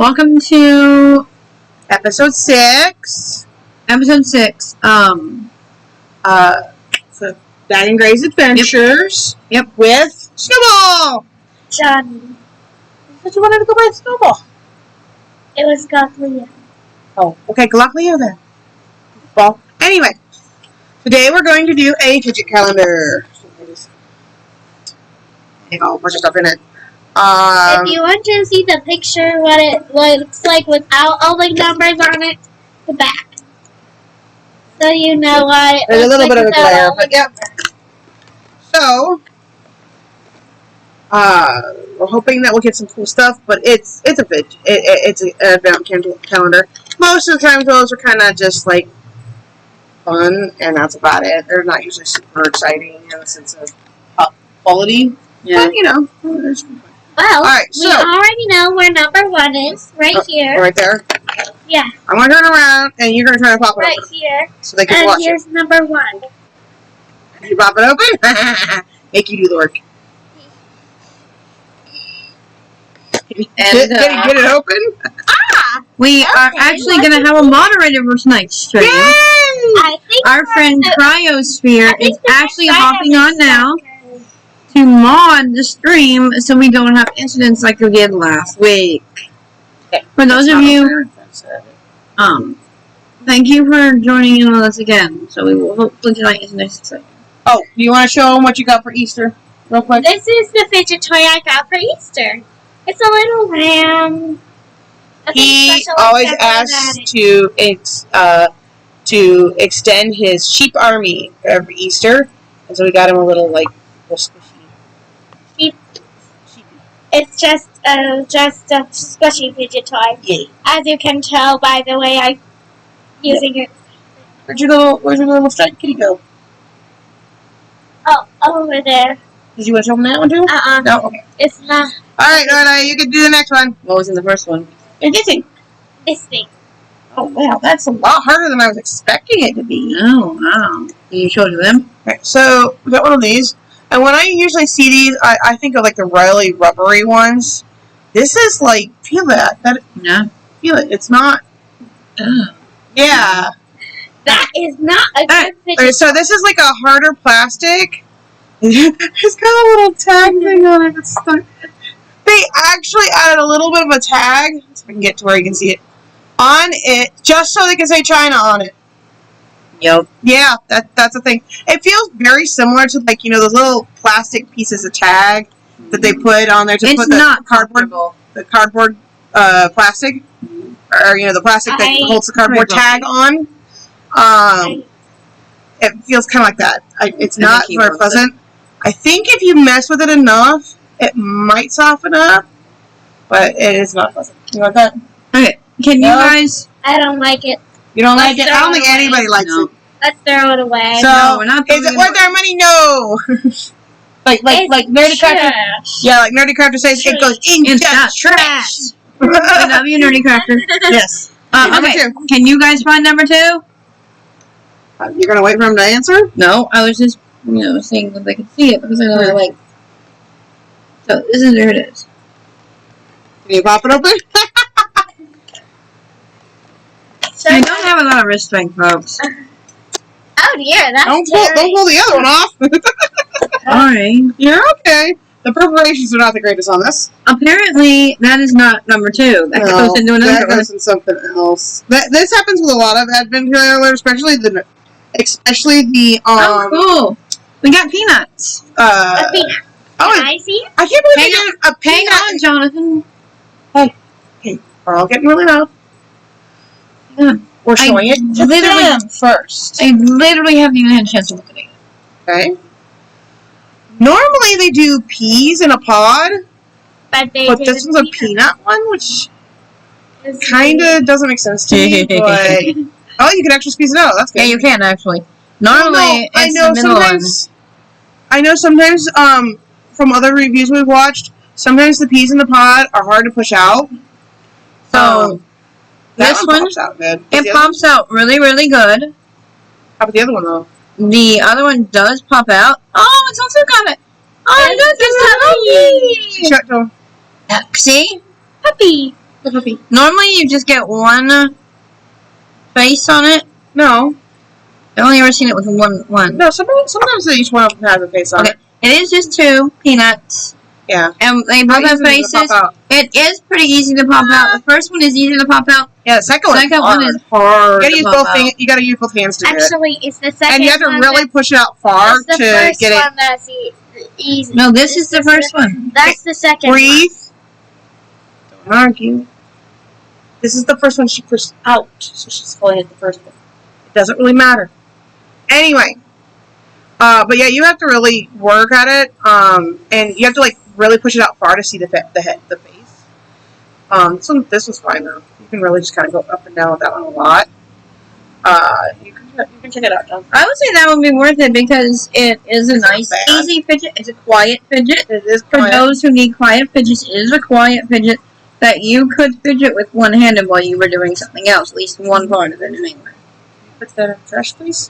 Welcome to episode 6. episode 6. So Daddy and Gray's Adventures. Yep. With Snowball. Johnny. I thought you wanted to go by Snowball. It was Gatlio. Oh, okay, good luck, Leo then. Well, anyway, today we're going to do a fidget calendar. Take a whole bunch of stuff in it. If you want to see the picture, what it looks like without all the numbers on it, the back. So you know what it there's a little looks bit of a like without glare, all but the yep. So, we're hoping that we'll get some cool stuff, but it's a fidget. It's an advent calendar. Most of the time, those are kind of just like fun, and that's about it. They're not usually super exciting in the sense of quality. Yeah. But, you know, there's some fun. Well, Alright, we already know where number 1 is, right here. Right there. Yeah, I'm going to turn around, and you're going to try to pop it right open. here. So they can And watch it. here's number 1. Can you pop it open? Make you do the work. Can you get it open? We are actually going to have a moderator for tonight's stream. Yay! I think Our friend Cryosphere is actually hopping on now to mod the stream so we don't have incidents like we did last week. For those of you, thank you for joining in with us again. So we will hopefully tonight is next exciting. Oh, do you want to show them what you got for Easter, real quick? This is the fidget toy I got for Easter. It's a little lamb. He always asks to extend his sheep army for every Easter, and so we got him a little squishy. It's just a squishy fidget toy. Yay! As you can tell by the way I'm using it. Where's your little striped kitty go? Oh, over there. Did you want to show him that one too? No. Okay. It's not All right, Nora, you can do the next one. What was in the first one? It's this thing. this thing. Oh wow, that's a lot harder than I was expecting it to be. Oh, wow. You showed them? Okay, so we got one of these, and when I usually see these, I think of like the really rubbery ones. This is like, feel that Yeah. feel it. It's not. Yeah. That is not a good fidget Okay, so this is like a harder plastic. It's got a little tag thing on it. It's stuck. They actually added a little bit of a tag, so I can get to where you can see it, on it, just so they can say China on it. Yep. Yeah, that's a thing. It feels very similar to like, those little plastic pieces of tag that they put on there to It's put the not cardboard plastic, or the plastic that holds the cardboard tag on. It feels kind of like that. It's not very pleasant. I think if you mess with it enough, it might soften up, but it is not pleasant. You want that? Okay. Can you guys? I don't like it. You don't like it? I don't think anybody likes it. Let's throw it away. So, No, we're not is it worth our money? No. like Nerdy Crafter. Yeah, like Nerdy Crafter says, it goes in It's the not trash. I love you, Nerdy Crafter. Yes. Okay. Can you guys find number 2? You're gonna wait for him to answer? No, I was just, seeing if they could see it because I know they're like. So this is where it is. Can you pop it open? I don't have a lot of wrist strength, folks. Oh dear, that's Don't pull the other one off. Alright. You're okay. The preparations are not the greatest on this. Apparently, that is not number 2. That goes into another that one. goes in something else. This happens with a lot of advent calendars, especially the. Oh, cool. We got peanuts. a peanut. I see it? I can't believe they did a Hang peanut. on, Jonathan. Hey, we're all getting really loud. Yeah. We're showing it to literally- them first. I literally haven't even had a chance to look at it. Okay. Normally they do peas in a pod, But this one's a peanut one, which kind of doesn't make sense to me. But oh, you can actually squeeze it out. That's good. Yeah, you can actually. Normally, I it's know the middle one. sometimes. From other reviews we've watched, sometimes the peas in the pod are hard to push out. So That this one one, pops out good. it pops out really, really good. How about the other one though? The other one does pop out. Oh, it's also got it. Oh, look, it's Show it to 'em. See? puppy. The puppy. Normally you just get one face on it. No. I've only ever seen it with one. No, sometimes each one of them has a face on it. It is just 2 peanuts. Yeah. And they both have faces. It is pretty easy to pop out. The first one is easy to pop out. Yeah, the second one is hard. You gotta use both hands to do it. Actually, it's the second one. And you have to really push it out far to get it. That's the first one that's easy. No, this is the first one. That's the second Breathe. Don't argue. This is the first one she pushed out, so she's calling it the first one. It doesn't really matter. Anyway. But yeah, you have to really work at it, and you have to like really push it out far to see the face. This was fine though. You can really just kind of go up and down with that one a lot. You can check it out, John. I would say that would be worth it because it is a nice, easy fidget. It's a quiet fidget. It is for those who need quiet fidgets. It is a quiet fidget that you could fidget with one-handed while you were doing something else. At least one part of it, anyway. Put that in trash, please.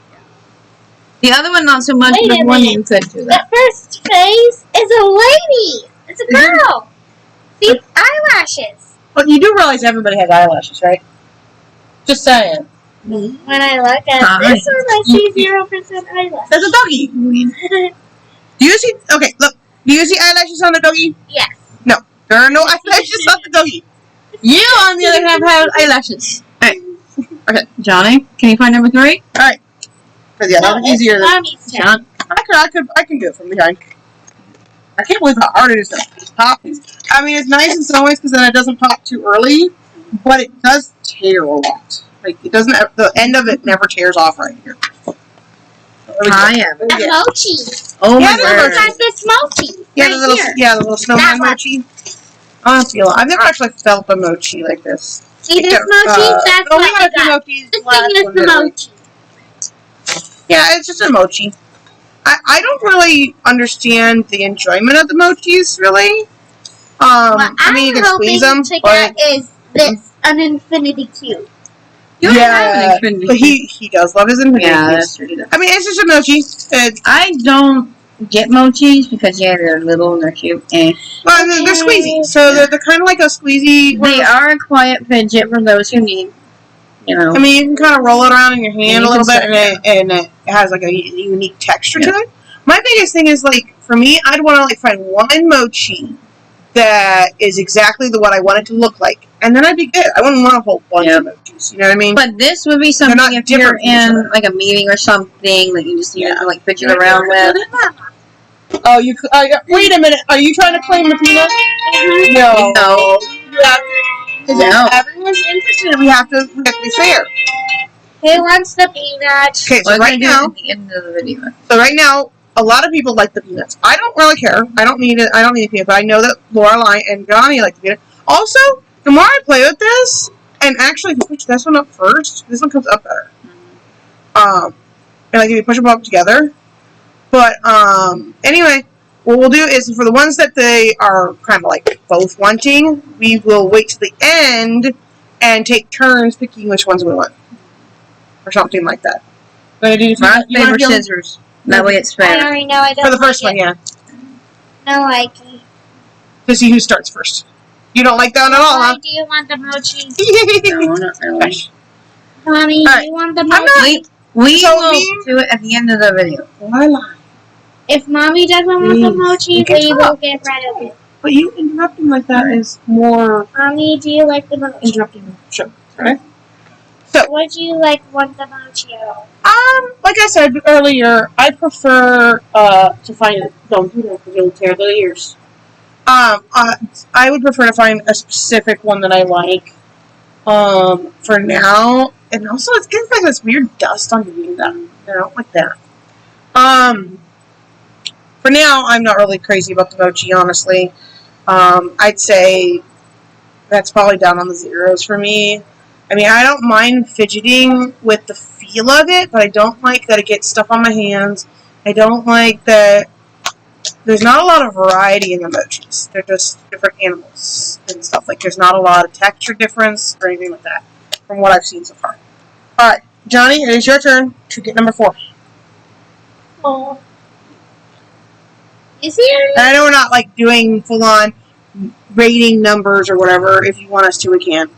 The other one, not so much, Wait but a one minute. you could do that. The first face is a lady. It's a girl. See, eyelashes. But you do realize everybody has eyelashes, right? Just saying. When I look at this one, I see 0% eyelash. There's a doggy. Do you see? Okay, look. Do you see eyelashes on the doggy? Yes. No, there are no eyelashes on the doggy. You, on the other hand, have eyelashes. Alright. Okay, Johnny, can you find number 3? Alright. Because yeah, that was easier. Mommy's turn. John. I can do it from behind. I can't believe how hard it is to pop these. I mean, it's nice in some ways because then it doesn't pop too early, but it does tear a lot. Like it doesn't. The end of it never tears off right here. I am. The mochi. Oh Yeah, my the god. Look at this mochi. Yeah, right the little here. the little snowman mochi. I've never actually felt a mochi like this. See this mochi? That's we what got we got. mochis This last thing is one, the didn't we? mochi. Yeah, it's just a mochi. I don't really understand the enjoyment of the mochis, really. What I mean, you can squeeze them, to but get is this, an infinity cube. You have yeah, an infinity but he does love his infinity. Yeah, cubes. that's true. I mean, it's just a mochi. It's, I don't get mochis because, yeah, they're little and they're cute. well, they're squeezy, so they're kind of like a squeezy. They are a quiet fidget for those who need, you know. I mean, you can kind of roll it around in your hand you a little can bit, and it has like a unique texture to it. My biggest thing is like for me, I'd want to like find one mochi that is exactly what I want it to look like, and then I'd be good. I wouldn't want a whole bunch of mochis. You know what I mean? But this would be something not if you're different from each in other. like a meeting or something that you just need to like fidget around with. Oh, you wait a minute. Are you trying to claim the peanut? No. No. Because everyone's interested, and we have to be fair. Who wants the peanuts? Okay, so We're right gonna do it now, at the end of the video. a lot of people like the peanuts. I don't really care. I don't need it. I don't need a peanut, but I know that Lorelai and Johnny like the peanut. Also, the more I play with this, and actually, if you push this one up first, this one comes up better. And like if you push them up together. But anyway, what we'll do is for the ones that they are kind of like both wanting, we will wait till the end and take turns picking which ones we want, or something like that. Rock, paper, scissors. That way it's I fair. already know I don't For the first like one, yeah. No likey. To see who starts first. You don't like that one at all, Why huh? do you want the mochi? No, not really. Mommy, Alright. do you want the I'm mochi? not- We So will me- do it at the end of the video. Why lie? If Mommy doesn't want the Please, mochi, you can we will talk. get rid of it. But you interrupting like that is more Mommy, do you like the mochi? interrupting. Sure. Right? So, Would you want the mochi at all? like I said earlier, I prefer to find don't do that because you'll tear the ears. I would prefer to find a specific one that I like. For now, and also it's getting like this weird dust on you that I don't like that. For now, I'm not really crazy about the mochi, honestly. I'd say that's probably down on the zeros for me. I mean, I don't mind fidgeting with the feel of it, but I don't like that it gets stuff on my hands. I don't like that there's not a lot of variety in the mochis. They're just different animals and stuff. Like, there's not a lot of texture difference or anything like that from what I've seen so far. Alright, Johnny, it is your turn to get number 4. Oh. Is he? And I know we're not, like, doing full-on rating numbers or whatever. If you want us to, we can.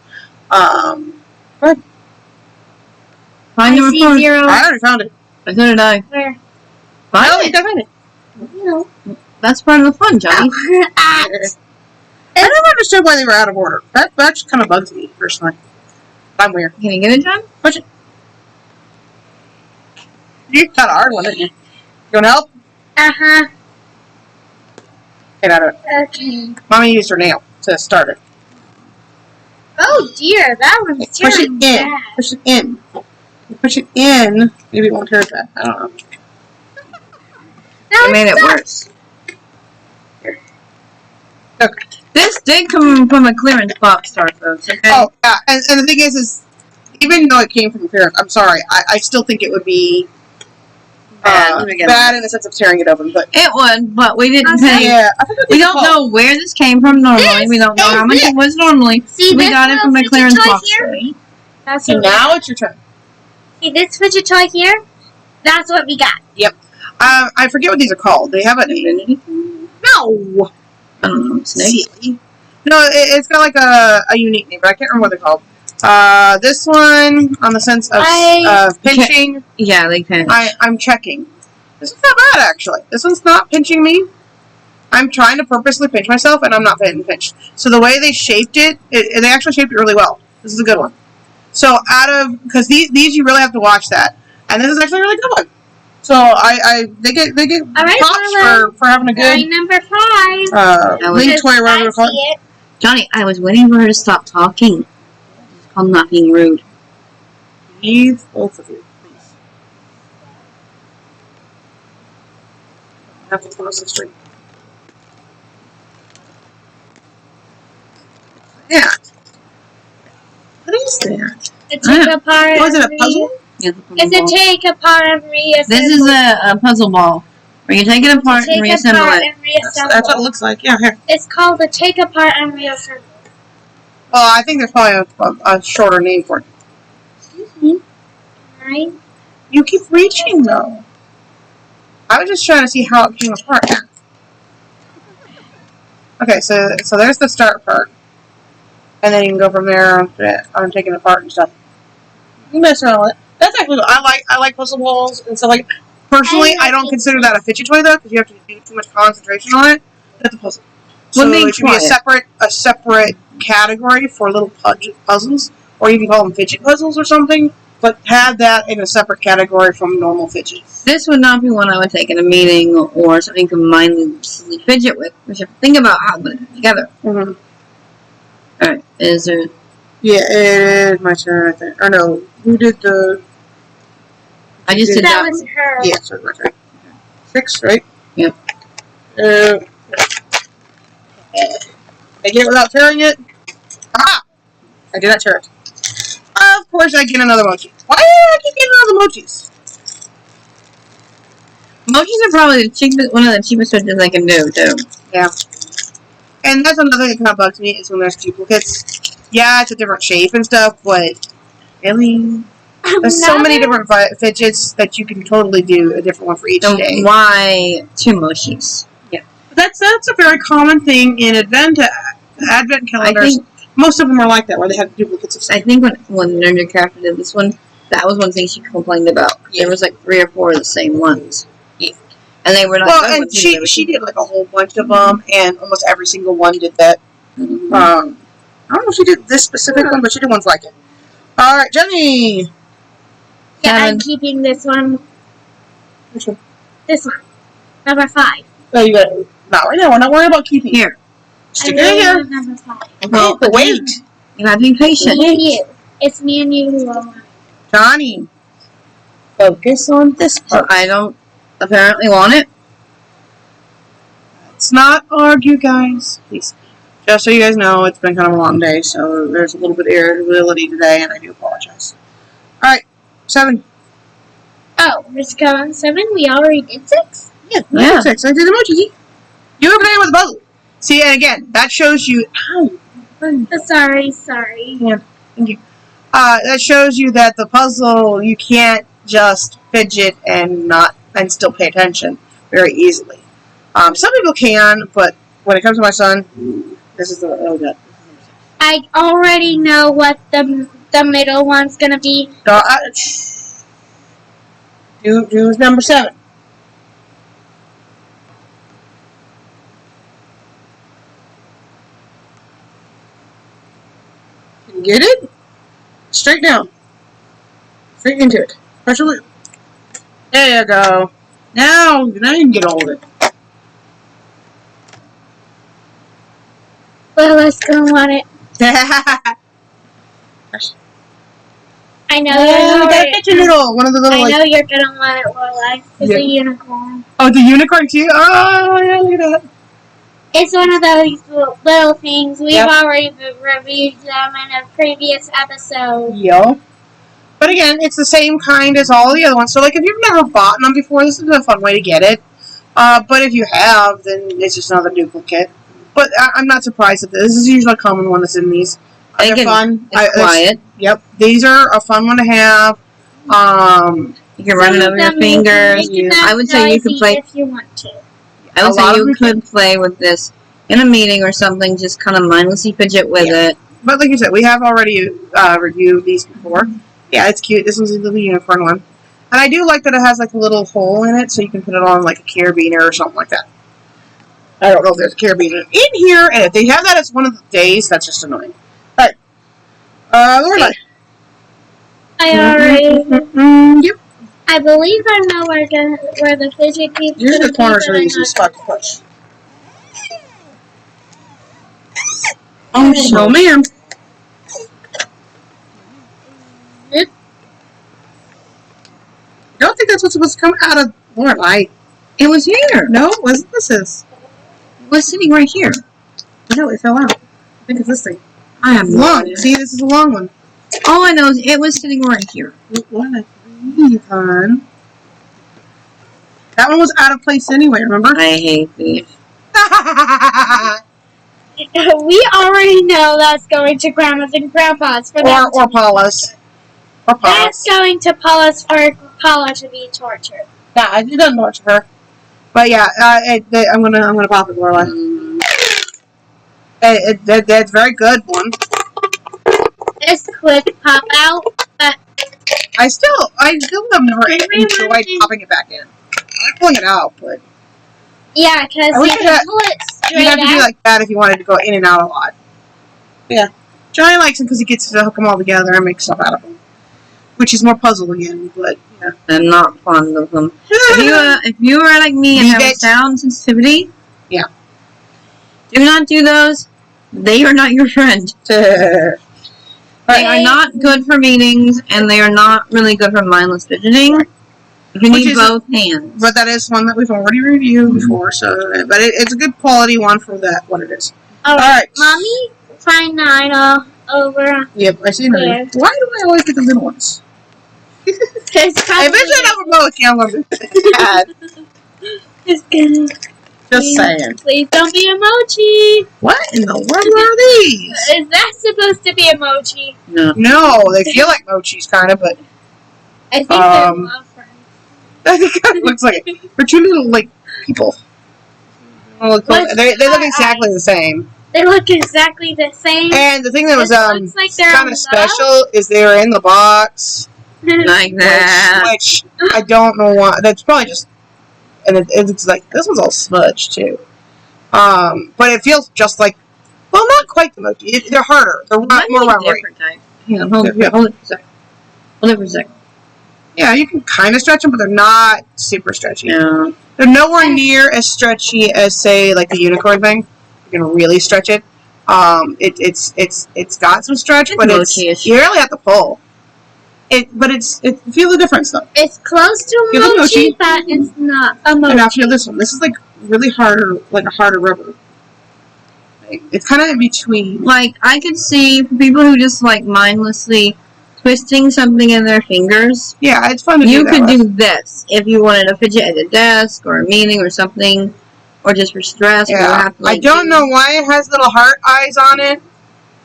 But Find I your see report. 0. I already found it. So did I. Where? Find Oh, it. you gotta find it. No. That's part of the fun, Johnny. At. I never understood why they were out of order. That just kind of bugs me, personally. I'm weird. Can you get it, John? Push it. You got a hard one, didn't you? You want help? Uh-huh. Get out of it. Okay. Mommy used her nail to start it. Oh dear, that one's Push it tearing in. bad. Push it in. You push it in. Maybe it won't tear it bad. I don't know. That It made it sucks. worse. Okay. This did come from a clearance box, Star folks, okay? Oh, yeah. And the thing is even though it came from clearance, I'm sorry. I still think it would be bad in the sense of tearing it open. But it would, but we didn't pay. yeah, I think We don't know where this came from normally. We don't know how much it was normally. See, We this got it little from a fidget clearance toy box. here? Right? That's So what now it's your turn. See this fidget toy here? That's what we got. I forget what these are called. They have a name. No. I don't know. Snake. Silly. No, it's got like a unique name, but I can't remember what they're called. This one, on the sense of pinching, Yeah, they pinch. I'm checking. This is not bad, actually. This one's not pinching me. I'm trying to purposely pinch myself, and I'm not getting pinched. So the way they shaped it, they actually shaped it really well. This is a good one. So because these you really have to watch that, and this is actually a really good one. So they get right, props for having a Line good number 5. link toy, whatever I you call see it. it. Johnny, I was waiting for her to stop talking. It's called not being rude. Leave both of you, please. I have to close the street. Yeah. What is that? The take apart. Oh, is it a and puzzle? Yeah, It's a take apart and reassemble. This is a puzzle ball where you take it apart and Take reassemble apart it. and reassemble. That's what it looks like. Yeah, here. It's called the take apart and reassemble. Well, I think there's probably a shorter name for it. Excuse me. Right? You keep reaching, though. I was just trying to see how it came apart. Okay, so there's the start part. And then you can go from there on taking it apart and stuff. You mess around with it. That's actually, I like puzzle balls and stuff like. Personally, I don't consider that a fidget toy though, because you have to do too much concentration on it. That's a puzzle. So it should be a separate category for little puzzles, or you can call them fidget puzzles or something. But have that in a separate category from normal fidgets. This would not be one I would take in a meeting or something you can mindlessly fidget with. We should think about how to put it together. Mm-hmm. Alright, is there... Yeah, it is my turn, I think. Or no, who did the... I just did That that was one. her. Yeah, sorry, my turn. 6, right? Yep. I get it without tearing it. Ah! I did not tear it. Of course I get another mochi. Why do I keep getting another mochis? Mochis are probably the cheapest, one of the cheapest fidgets I can do, too. Yeah. And that's another thing that kind of bugs me, is when there's duplicates. Yeah, it's a different shape and stuff, but really... There's so many different fidgets that you can totally do a different one for each So day. why 2 mochis? Yeah. That's a very common thing in advent calendars. Most of them are like that, where they have duplicates of stuff. I think when Ninja Crafter did this one, that was one thing she complained about. Yeah. There was like 3 or 4 of the same ones. Yeah. And they were not Well, good and ones either. she did like a whole bunch of them, and almost every single one did that. Mhm. I don't know if she did this specific one, but she did ones like it. All right, Jenny. Yeah, I'm 7. keeping this one. Which one? This one. Number 5. Oh, you got it. Not right now. We're not worried about keeping. Here. Stick it in here. Number 5. Well, But wait. You gotta be patient. Me and you. It's me and you who are. Johnny. Focus on this part. I don't apparently want it. Let's not argue, guys. Please. Just so you guys know, it's been kind of a long day, so there's a little bit of irritability today, and I do apologize. All right, 7. Oh, we're just going 7. We already did 6. Yeah. 6. I did emoji. You were playing with the puzzle. See, and again, that shows you. Ow. Sorry. Yeah, thank you. That shows you that the puzzle, you can't just fidget and still pay attention very easily. Some people can, but when it comes to my son, This is the I already know what the middle one's gonna be. Do number 7. Can you get it? Straight down. Straight into it. Pressure loop. There you go. Now you can get all of it. Well, let's go on it. I know we gotta get your little one of the little. I know you're gonna want it, Lorelai. It's a unicorn. Oh, the unicorn too. Oh yeah, look at that. It's one of those little things. We've already reviewed them in a previous episode. Yep. But again, it's the same kind as all the other ones. So, like, if you've never bought them before, this is a fun way to get it. But if you have, then it's just another duplicate. But I'm not surprised at this. This is usually a common one that's in these. They're fun. It's quiet. Yep. These are a fun one to have. You can run it over your fingers. I would say you could play if you want to. I would say you could play with this in a meeting or something. Just kind of mindlessly fidget with it. But like you said, we have already reviewed these before. Yeah, it's cute. This one's a little unicorn one. And I do like that it has like a little hole in it so you can put it on like a carabiner or something like that. I don't know if there's a carabiner in here, and if they have that, it's one of the days. That's just annoying. Alright. Lorelai. I already... Yep. I believe I know where the fidget keeps. Usually the corners are easy spot to push. Oh, so man. I don't think that's what's supposed to come out of Lorelai. It was here. No, it wasn't. This is. It was sitting right here. No, it fell out. I think it's this thing. I have no long. idea. See, this is a long one. All I know is it was sitting right here. What? Fun. That one was out of place anyway, remember? I hate these. We already know that's going to Grandma's and Grandpa's for them. Or Paula's. Or Paula's. That's going to Paula's for Paula to be tortured. Yeah, it doesn't torture her. But yeah, I'm gonna pop it, Lorelai. That's very good one. This quick pop out, but I still have never enjoyed popping it back in. I like pulling it out, but yeah, because you can pull it straight you'd have to out. do like that if you wanted to go in and out a lot. Yeah, Johnny likes them because he gets to hook them all together and make stuff out of them, which is more puzzle again. But yeah, I'm not fond of them. If you are like me and have sound sensitivity, yeah, do not do those. They are not your friend. They are not good for meetings, and they are not really good for mindless fidgeting. You need both hands. But that is one that we've already reviewed before, so but it's a good quality one for that. What it is. All right, Mommy, find 9 over. Yep, I see 9. Why do I always get the little ones? Eventually, I will know it's bad. Just saying. Please don't be emoji. What in the world are these? Is that supposed to be emoji? No. No, they feel like mochis, kind of, but I think they're love friends. I think it kind of looks like it. They're two little, like, people. They look exactly the same. They look exactly the same. And the thing that was like kind of special is they were in the box. Like that. Which I don't know why. That's probably just... And it's like, this one's all smudged, too. But it feels just like... Well, not quite the mochi. They're harder. They're more rubbery. Hang on, hold it for a second. Hold it for a second. Yeah, you can kind of stretch them, but they're not super stretchy. No. They're nowhere near as stretchy as, say, like the unicorn thing. You can really stretch it. It's got some stretch, but you really have to pull. Feel the difference though. It's close to a mochi, but it's not a mochi. And now feel this one. This is like really harder, like a harder rubber. It's kind of in between. Like, I could see people who just like mindlessly twisting something in their fingers. Yeah, it's fun to do that. You could do this if you wanted to fidget at a desk or a meeting or something, or just for stress. Yeah, I don't know why it has little heart eyes on it.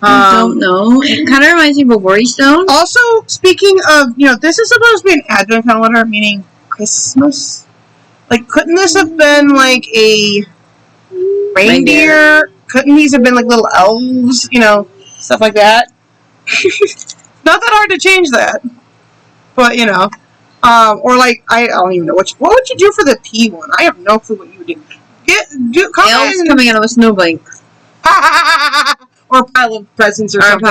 I don't know. It kind of reminds me of a worry stone. Also, speaking of, this is supposed to be an advent calendar, meaning Christmas. Like, couldn't this have been like a reindeer couldn't these have been like little elves, you know, stuff like that? Not that hard to change that, but you know, or like I don't even know what would you do for the P one? I have no clue what you would do. Elves coming out of a snowbank. Or a pile of presents or something.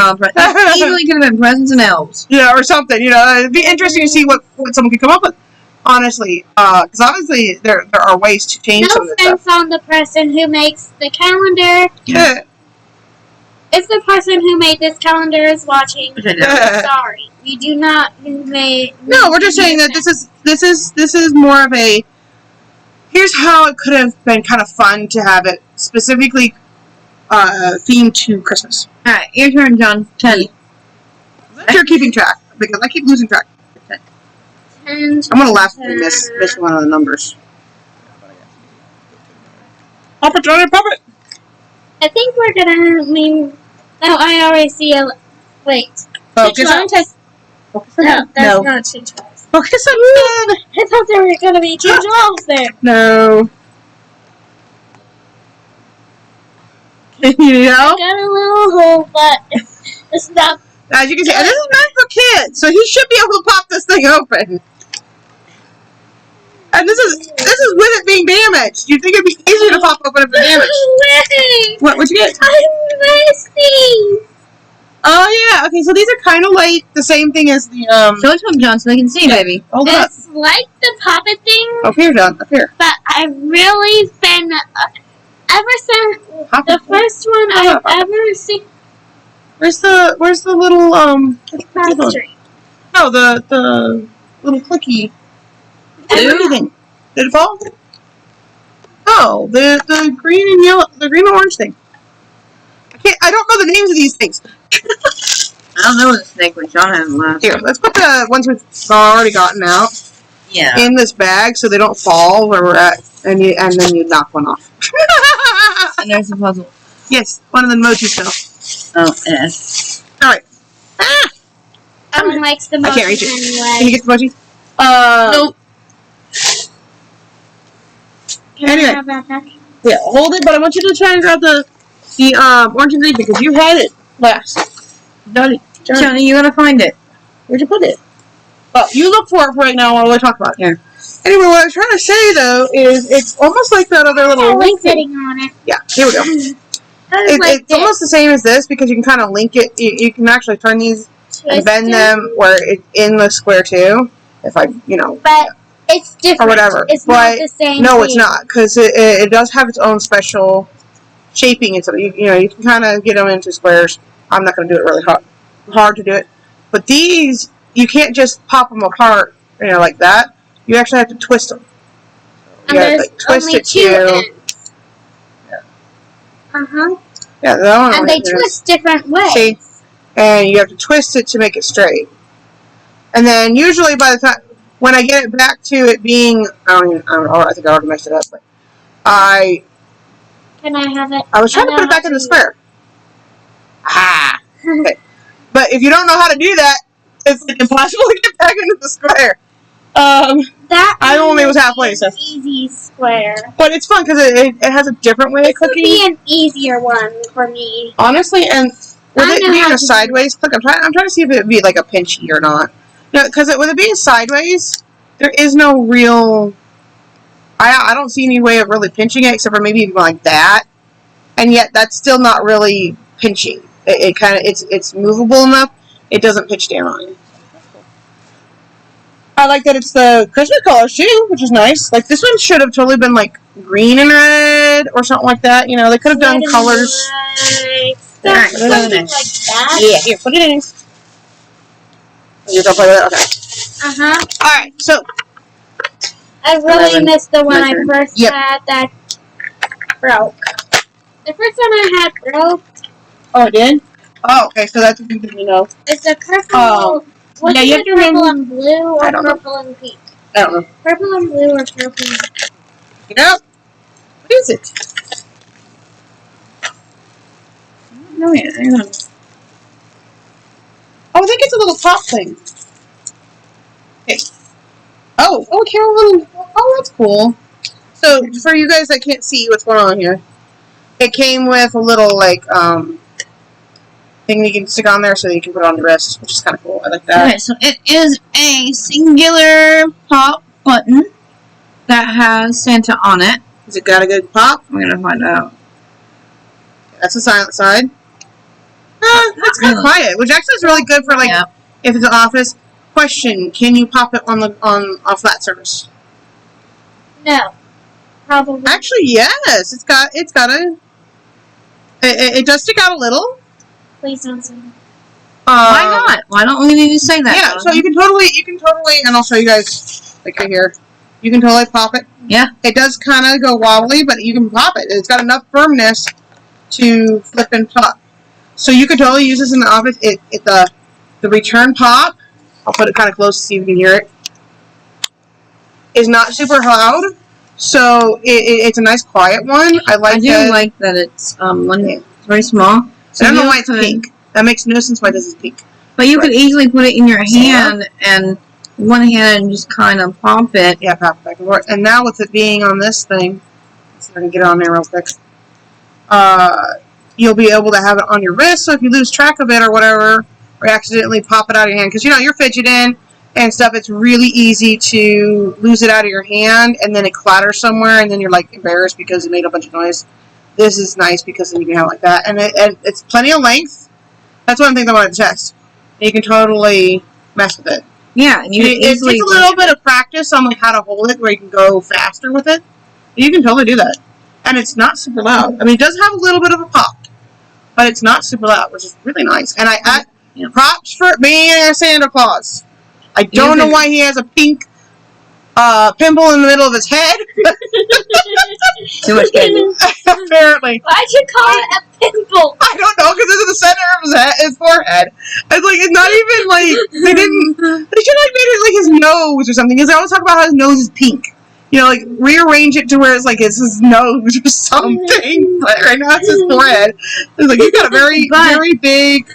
Easily could have been presents and elves. Yeah, or something. You know, it'd be interesting to see what someone could come up with. Honestly, because obviously there are ways to change some of this stuff. No offense on the person who makes the calendar. Yeah. If the person who made this calendar is watching, I'm sorry. We do not make. No, we're just saying that this is more of a. Here's how it could have been kind of fun to have it specifically themed to Christmas. All right, your turn, John. 10. You're keeping track because I keep losing track. 10. I'm gonna laugh at miss one of the numbers. Puppet, puppet. I think we're gonna mean. No, I already see a. Wait. Focus on 10. No, that's not 2 12s. Focus on 10. I thought there were gonna be 2 12s there. No. You know? I got a little hole, but it's not. As you can see, and this is meant for kids, so he should be able to pop this thing open. And this is with it being damaged. You'd think it'd be easier to pop open if it's damaged. Wait. What'd you get? I missed these. Oh yeah. Okay, so these are kind of like the same thing as the Show it to him, John, so they can see, baby. Hold it up. It's like the puppet thing. Up here, John. Up here. But I've really been ever since the first one I've ever seen. Where's the little Factory. No, the little clicky. Everything. Did it fall? Oh, the green and yellow, the green and orange thing. I don't know the names of these things. I don't know the snake when John hasn't left. Here, let's put the ones we've already gotten out in this bag so they don't fall where we're at, and then you knock one off. And there's the puzzle. Yes, one of the mochi stuff. Oh, yes. Alright. Everyone likes the I can't reach mochi it. anyway. Can you get the mochi? Nope. Anyway. Yeah, hold it, but I want you to try and grab the orange and green because you had it last. Johnny, you gotta find it. Where'd you put it? Well, you look for it right now while we talk about it. Here. Anyway, what I was trying to say, though, is it's almost like that other little link sitting on it. Yeah, here we go. It's almost the same as this because you can kind of link it. You can actually turn these and bend them where it's in the square, too. If I, But it's different. Or whatever. It's not the same No, thing. it's not, because it does have its own special shaping and stuff. You can kind of get them into squares. I'm not going to do it really hard to do it. But these, you can't just pop them apart, like that. You actually have to twist them. And there's twist only it 2 ends. Yeah. Yeah, and they twist different ways. See? And you have to twist it to make it straight. And then usually by the time, when I get it back to it being, I think I already messed it up, but Can I have it? I was trying to put it back in the square. Okay. But if you don't know how to do that, it's impossible to get back into the square. I only was halfway, so. Easy square. But it's fun because it has a different way of clicking. This would be an easier one for me. Honestly, and with it being a sideways click, I'm trying to see if it would be like a pinchy or not. No, because with it being sideways, there is no real. I don't see any way of really pinching it except for maybe even like that, and yet that's still not really pinching. It kind of it's movable enough. It doesn't pitch down on you. I like that it's the Christmas colors too, which is nice. Like this one should have totally been like green and red or something like that. They could have done colors. Something like that. Yeah, here, put it in. You don't play with it? Okay. Alright, so. I really missed the one I first had that broke. The first one I had broke. Oh, it did? Oh, okay, so that's a good thing to know. It's a purple. Was you have it to purple and blue or purple and pink? I don't know. Purple and blue or purple and pink? Yep. What is it? Oh, yeah, hang on. Oh, I think it's a little top thing. Okay. Oh, Carolyn. Oh, that's cool. So, for you guys that can't see what's going on here, it came with a little like thing you can stick on there so you can put it on your wrist, which is kind of cool. I like that. Okay, so it is a singular pop button that has Santa on it. Has it got a good pop? We're gonna find out. That's the silent side. That's kind of quiet, which actually is really good for like if it's an office. Question: can you pop it on a flat surface? No. Probably. Actually, yes. It does stick out a little. Please don't say that. Why not? Why don't we need to say that? Yeah, so you can totally, and I'll show you guys, like right here. You can totally pop it. Yeah. It does kind of go wobbly, but you can pop it. It's got enough firmness to flip and pop. So you could totally use this in the office. The return pop, I'll put it kind of close so you can hear it, is not super loud. So it's a nice quiet one. I do like that it's very small. So I don't know why it's pink. That makes no sense why this is pink. But you could easily put it in your hand and one hand and just kind of pop it. Yeah, pop it back and forth. And now with it being on this thing, let's see if I can get it on there real quick. You'll be able to have it on your wrist, so if you lose track of it or whatever, or accidentally pop it out of your hand, because you're fidgeting and stuff, it's really easy to lose it out of your hand and then it clatters somewhere and then you're like embarrassed because it made a bunch of noise. This is nice because then you can have it like that, and it's plenty of length. That's one thing I wanted to test. You can totally mess with it. Yeah, and it takes a little bit of practice on like how to hold it where you can go faster with it. You can totally do that, and it's not super loud. I mean, it does have a little bit of a pop, but it's not super loud, which is really nice. And props for being a Santa Claus. I don't know why he has a pink pimple in the middle of his head. Too much candy. Apparently. Why'd you call it a pimple? I don't know, because it's in the center of his forehead. It's like, it's not even like, they should have made it like his nose or something, because they always talk about how his nose is pink. Like, rearrange it to where it's like it's his nose or something. But right now it's his forehead. It's like, he's got a very, very big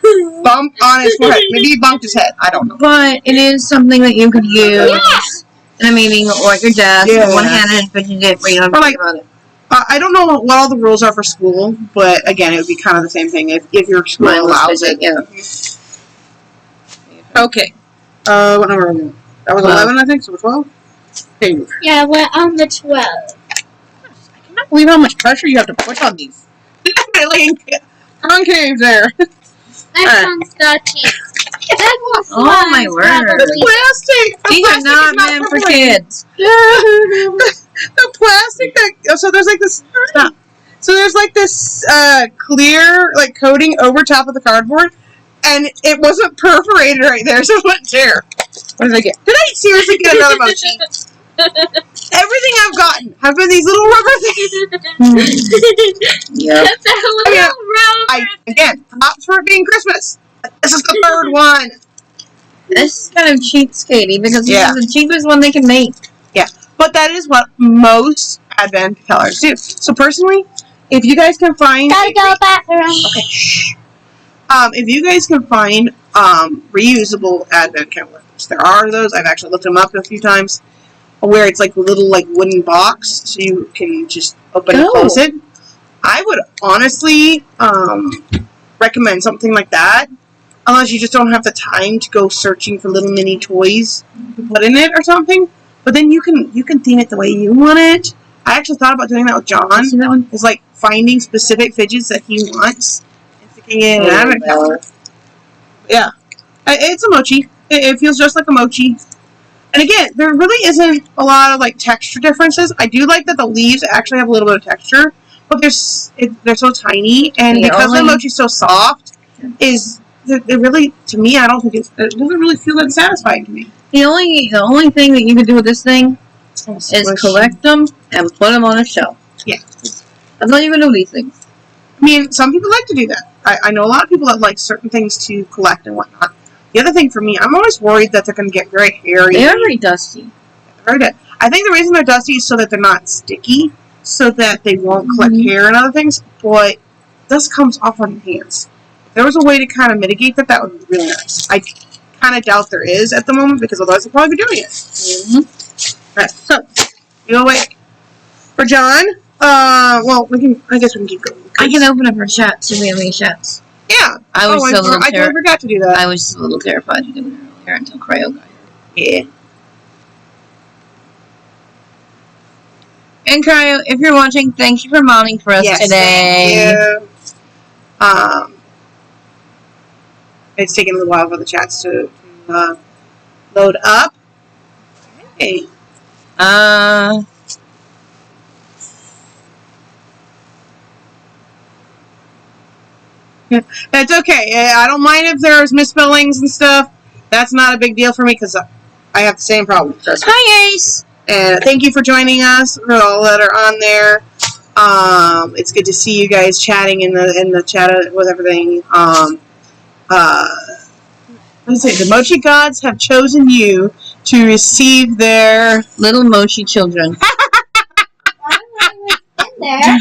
bump on his forehead. Maybe he bumped his head. I don't know. But it is something that you could use in a meeting or at your desk, one-handed fidget it where you don't have to think about it. I don't know what all the rules are for school, but again, it would be kind of the same thing if your school allows it. Yeah. Okay. What number are we on? That was 11, I think, so we're 12? Okay. Yeah, we're on the 12. I cannot believe how much pressure you have to put on these. Really concave there. Next one's the teeth. Oh my word. Plastic! These are not meant for kids. The plastic so there's like this So there's like this clear like coating over top of the cardboard, and it wasn't perforated right there, so it went there. What did I get? Did I seriously get another mochi? Everything I've gotten have been these little rubber things. Yeah. That's a little rubber. Again, props for it being Christmas. This is the third one. This is kind of cheapskatey because this is the cheapest one they can make. Yeah, but that is what most advent calendars do. So personally, if you guys can find Gotta go bathroom. Okay. If you guys can find reusable advent calendars, there are those. I've actually looked them up a few times, where it's like a little like wooden box, so you can just open and close it. I would honestly recommend something like that, unless you just don't have the time to go searching for little mini toys to put in it or something. But then you can theme it the way you want it. I actually thought about doing that with John. See that one? It's like finding specific fidgets that he wants and sticking it in an advent calendar. Yeah. It's a mochi. It feels just like a mochi. And again, there really isn't a lot of like texture differences. I do like that the leaves actually have a little bit of texture, but they're so tiny, and because the mochi's so soft, it really, to me, I don't think it doesn't really feel that satisfying to me. The only thing that you can do with this thing is collect them and put them on a shelf. Yeah. That's all you can do with these things. I mean, some people like to do that. I know a lot of people that like certain things to collect and whatnot. The other thing for me, I'm always worried that they're going to get very hairy. They are very dusty. Very good. I think the reason they're dusty is so that they're not sticky, so that they won't collect hair and other things, but dust comes off on your hands. If there was a way to kind of mitigate that, that would be really nice. I kind of doubt there is at the moment, because otherwise they'll probably be doing it. Alright, so, we'll wait for John. Well, I guess we can keep going. I can open up her chats if we have any chats. Yeah. I was so little I totally forgot to do that. I was just a little terrified to do it earlier until Cryo got here. Yeah. And Cryo, if you're watching, thank you for modding for us today. Thank you. It's taking a little while for the chats to load up. Okay. It's okay. I don't mind if there's misspellings and stuff. That's not a big deal for me because I have the same problem. Hi, Ace. And thank you for joining us for all that are on there. It's good to see you guys chatting in the chat with everything. Let's see. The Mochi gods have chosen you to receive their little Mochi children. That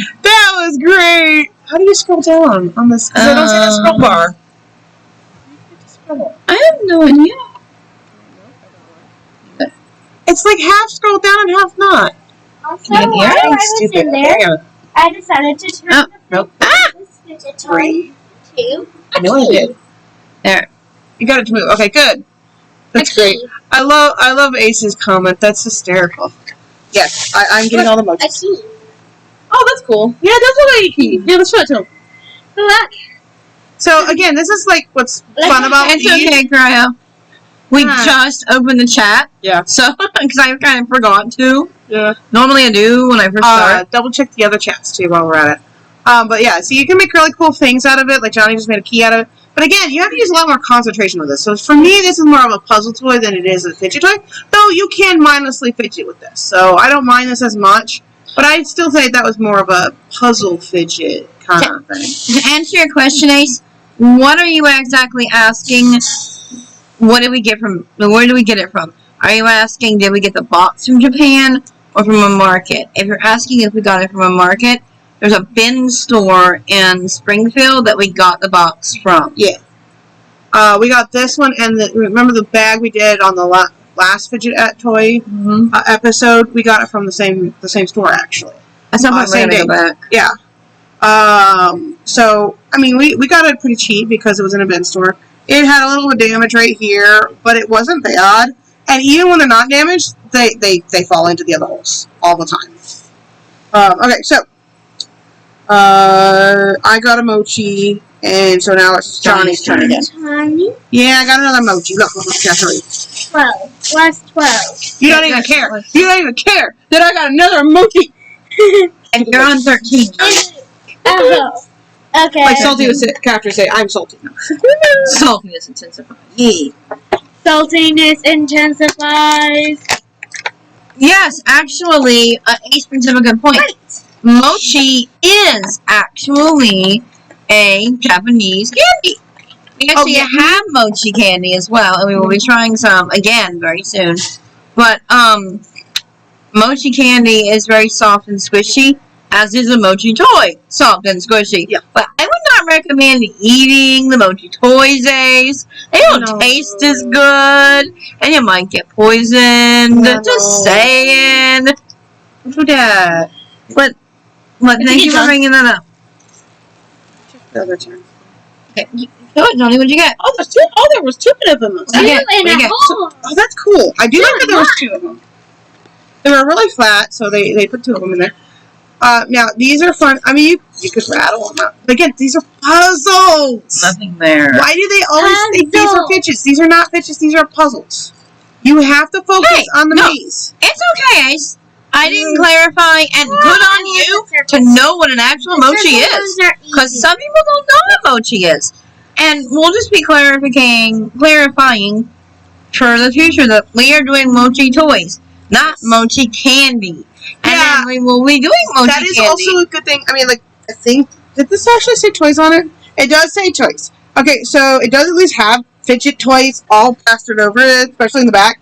was great. How do you scroll down on this? Because I don't see the scroll bar. I have no idea. It's like half scrolled down and half not. Also, while I was in there, I decided to turn this fidget toy to I know I did. There. You got it to move. Okay, good. That's great. I love Ace's comment. That's hysterical. Yes, I'm getting all the mochi. A key. Oh, that's cool. Yeah, that's what I key. Yeah, let's show it to him. Look. So again, this is like what's fun about it's okay, Cryo. We just opened the chat. Yeah. So, because I kind of forgot to. Yeah. Normally I do when I first start. Double check the other chats too while we're at it. But yeah, so you can make really cool things out of it. Like Johnny just made a key out of it. But again, you have to use a lot more concentration with this. So for me, this is more of a puzzle toy than it is a fidget toy. Though you can mindlessly fidget with this. So I don't mind this as much. But I'd still say that was more of a puzzle fidget kind of thing. To answer your question, Ace, what are you exactly asking? What did we get from? Where did we get it from? Are you asking, did we get the box from Japan or from a market? If you're asking if we got it from a market, there's a bin store in Springfield that we got the box from. Yeah. We got this one, and remember the bag we did on the last fidget toy episode? We got it from the same store, actually. That's not my same day. Back. Yeah. So, I mean, we got it pretty cheap because it was in a bin store. It had a little bit of damage right here, but it wasn't bad. And even when they're not damaged, they fall into the other holes all the time. Okay, so I got a mochi, and so now it's Johnny's turn again. Yeah, I got another mochi. Look, I'll show you. 12. Last 12. You don't even care. You don't even care that I got another mochi. And you're on 13. Oh. Okay. Like Salty was after say, I'm salty. Saltiness intensifies. Yeah. Saltiness intensifies. Yes, actually, Ace brings up a good point. Right. Mochi is actually a Japanese candy. We actually have mochi candy as well, and we will be trying some again very soon. But mochi candy is very soft and squishy, as is a mochi toy, soft and squishy. Yeah. But I would not recommend eating the mochi toys, Ace. They don't taste as good, and you might get poisoned. Just saying. Don't do that. But thank you for bringing that up. The other turn. Okay. Go ahead, Johnny. What'd you get? Oh, there's two. Oh, there was two of them. Oh, that's cool. I do like that there was two of them. They were really flat, so they put two of them in there. Now, these are fun. I mean, you could rattle them out. But again, these are puzzles. Nothing there. Why do they always think these are fidgets? These are not fidgets. These are puzzles. You have to focus on the maze. It's okay, Ace. I didn't clarify, and good on you to know what an actual mochi is. Because some people don't know what mochi is. And we'll just be clarifying for the future that we are doing mochi toys, not mochi candy. And then we will be doing mochi candy. That is also a good thing. I mean, like, I think, did this actually say toys on it? It does say toys. Okay, so it does at least have fidget toys all plastered over it, especially in the back.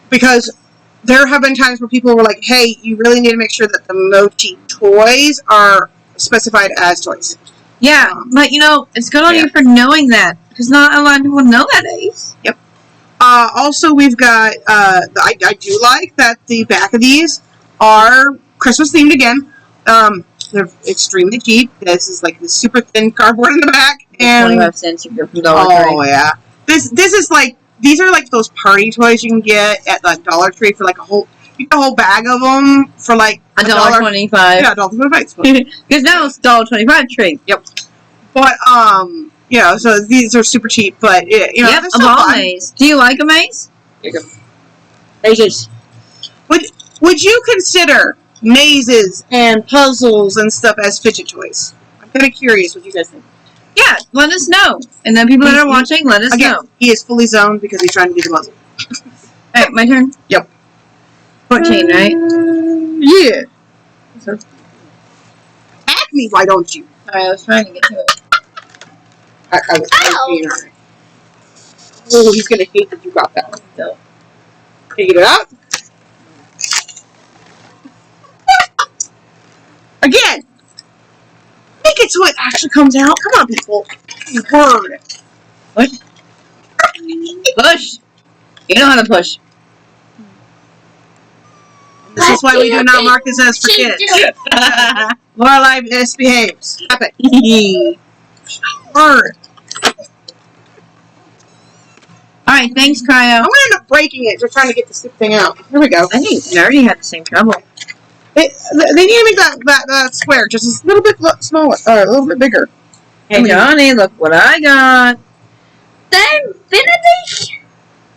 Because there have been times where people were like, hey, you really need to make sure that the mochi toys are specified as toys. Yeah, but you know, it's good on you for knowing that. Because not a lot of people know that, Ace. Yep. Also, we've got, I do like that the back of these are Christmas themed again. They're extremely cheap. This is like the super thin cardboard in the back, and 25 cents you get from Dollar Tree. oh yeah, this is like these are like those party toys you can get at the Dollar Tree for like a whole bag of them for like $1.25. Yeah, $1.25. Because now it's $1.25 tree. Yep. But you know, so these are super cheap, but you know, Yep, they're a still ball fun. maze. Do you like a maze? Here you go. Mazes. Would you consider mazes and puzzles and stuff as fidget toys? I'm kind of curious what you guys think. Yeah, let us know. And then people that are watching, let us know. He is fully zoned because he's trying to do the puzzle. Alright, my turn? Yep. 14, right? Yeah. Attack me, why don't you? Alright, I was trying to get to it. I was being alright. Oh, he's gonna hate that you got that one. So. Can you get it out? Again! Make it so it actually comes out. Come on, people. Word. What? Push! You know how to push. This is why we do not mark this as for kids. Lorelai misbehaves. Stop it. Word. Alright, thanks, Cryo. I'm gonna end up breaking it just trying to get this thing out. Here we go. I think Nerdy had the same trouble. They need to make that square just a little bit smaller, or a little bit bigger. Hey, Johnny, look what I got. The Infinity?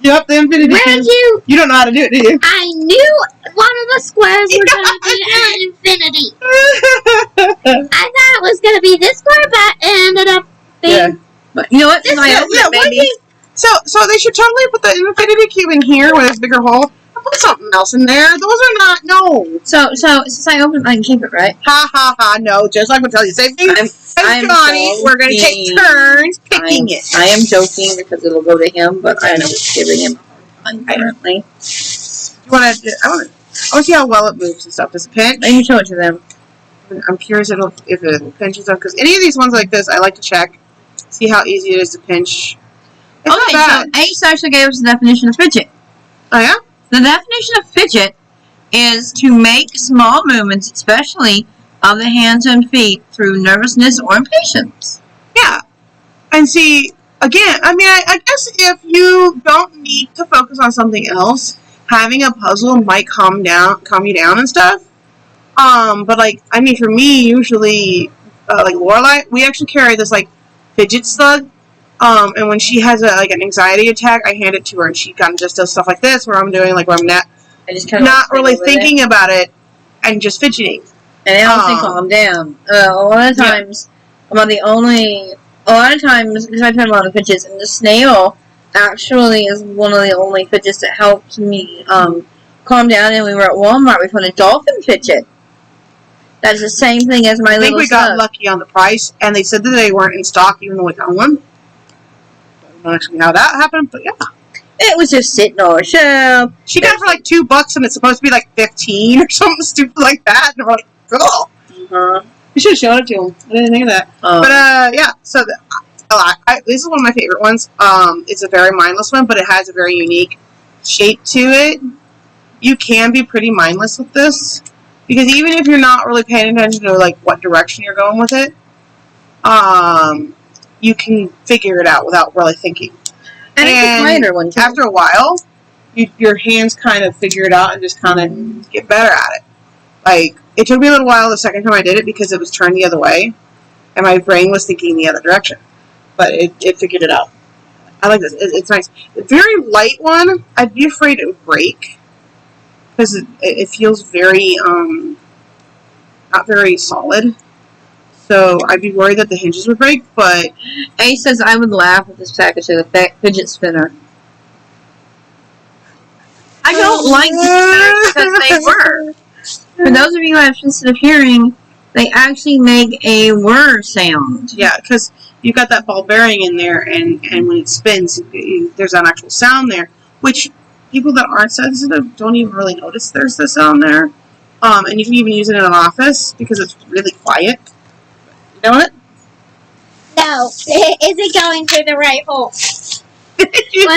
Yep, the infinity. Where you? You don't know how to do it, do you? I knew one of the squares were going to be an infinity. I thought it was going to be this square, but it ended up being... Yeah. But you know what? Maybe. So they should totally put the infinity cube in here with this bigger hole. I'll put something else in there. Those are not, no. So since I opened, I can keep it, right? Ha ha ha, no. Just like I tell you, same thing as Johnny. We're going to take turns picking it. I am joking because it'll go to him, but I know it's giving him a hard time currently. You want to? I want to see how well it moves and stuff. Does it pinch? I can show it to them. I'm curious if it pinches up, because any of these ones like this, I like to check, see how easy it is to pinch. It's not bad. So Ace actually gave us the definition of fidget. Oh yeah? The definition of fidget is to make small movements, especially of the hands and feet, through nervousness or impatience. Yeah. And see, again, I mean, I guess if you don't need to focus on something else, having a puzzle might calm you down and stuff. But like, I mean, for me, usually, like Lorelai, we actually carry this like fidget slug. And when she has an anxiety attack, I hand it to her, and she kind of just does stuff like this, where I'm doing like where I'm not really thinking about it, and just fidgeting. And it helps me calm down. A lot of times, a lot of times, because I've had a lot of fidgets, and the snail actually is one of the only fidgets that helps me calm down. And we were at Walmart, we found a dolphin fidget. That's the same thing as my little I think we got lucky on the price, and they said that they weren't in stock, even though we found one. I don't know actually how that happened, but yeah. It was just sitting on a shelf. She got it for like $2, and it's supposed to be like 15 or something stupid like that. And we're like, cool. You should have shown it to him. I didn't think of that. But yeah. So this is one of my favorite ones. It's a very mindless one, but it has a very unique shape to it. You can be pretty mindless with this, because even if you're not really paying attention to like what direction you're going with it, you can figure it out without really thinking. And it's a lighter one too. After a while, your hands kind of figure it out and just kind of get better at it. Like, it took me a little while the second time I did it because it was turned the other way, and my brain was thinking the other direction. But it figured it out. I like this. It's nice. A very light one. I'd be afraid it would break, because it feels very, not very solid. So I'd be worried that the hinges would break, but... Ace says I would laugh if this package had a fidget spinner. I don't like fidget spinners because they work. For those of you who have sensitive hearing, they actually make a whir sound. Yeah, because you've got that ball bearing in there, and when it spins, there's an actual sound there, which people that aren't sensitive don't even really notice there's the sound there. And you can even use it in an office because it's really quiet. You know what? No. Is it going through the right hole? Did you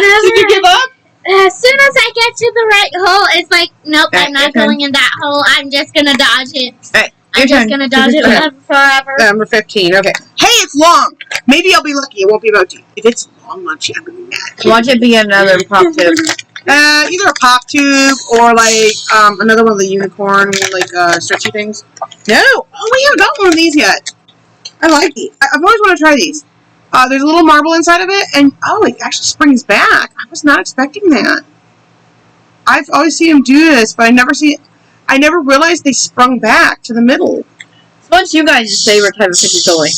give up? As soon as I get to the right hole, it's like, nope, I'm not going in that hole. I'm just going to dodge it. Right. I'm just gonna dodge it forever. Number 15. Okay. Hey, it's long. Maybe I'll be lucky. It won't be about you. If it's long, Munchie, I'm gonna be mad. Watch it be another pop tube. Either a pop tube or like another one of the unicorn like stretchy things. No. Oh, we haven't got one of these yet. I like these. I've always wanted to try these. There's a little marble inside of it, and it actually springs back. I was not expecting that. I've always seen them do this, but I never realized they sprung back to the middle. So what's you guys' favorite type of fidget toy?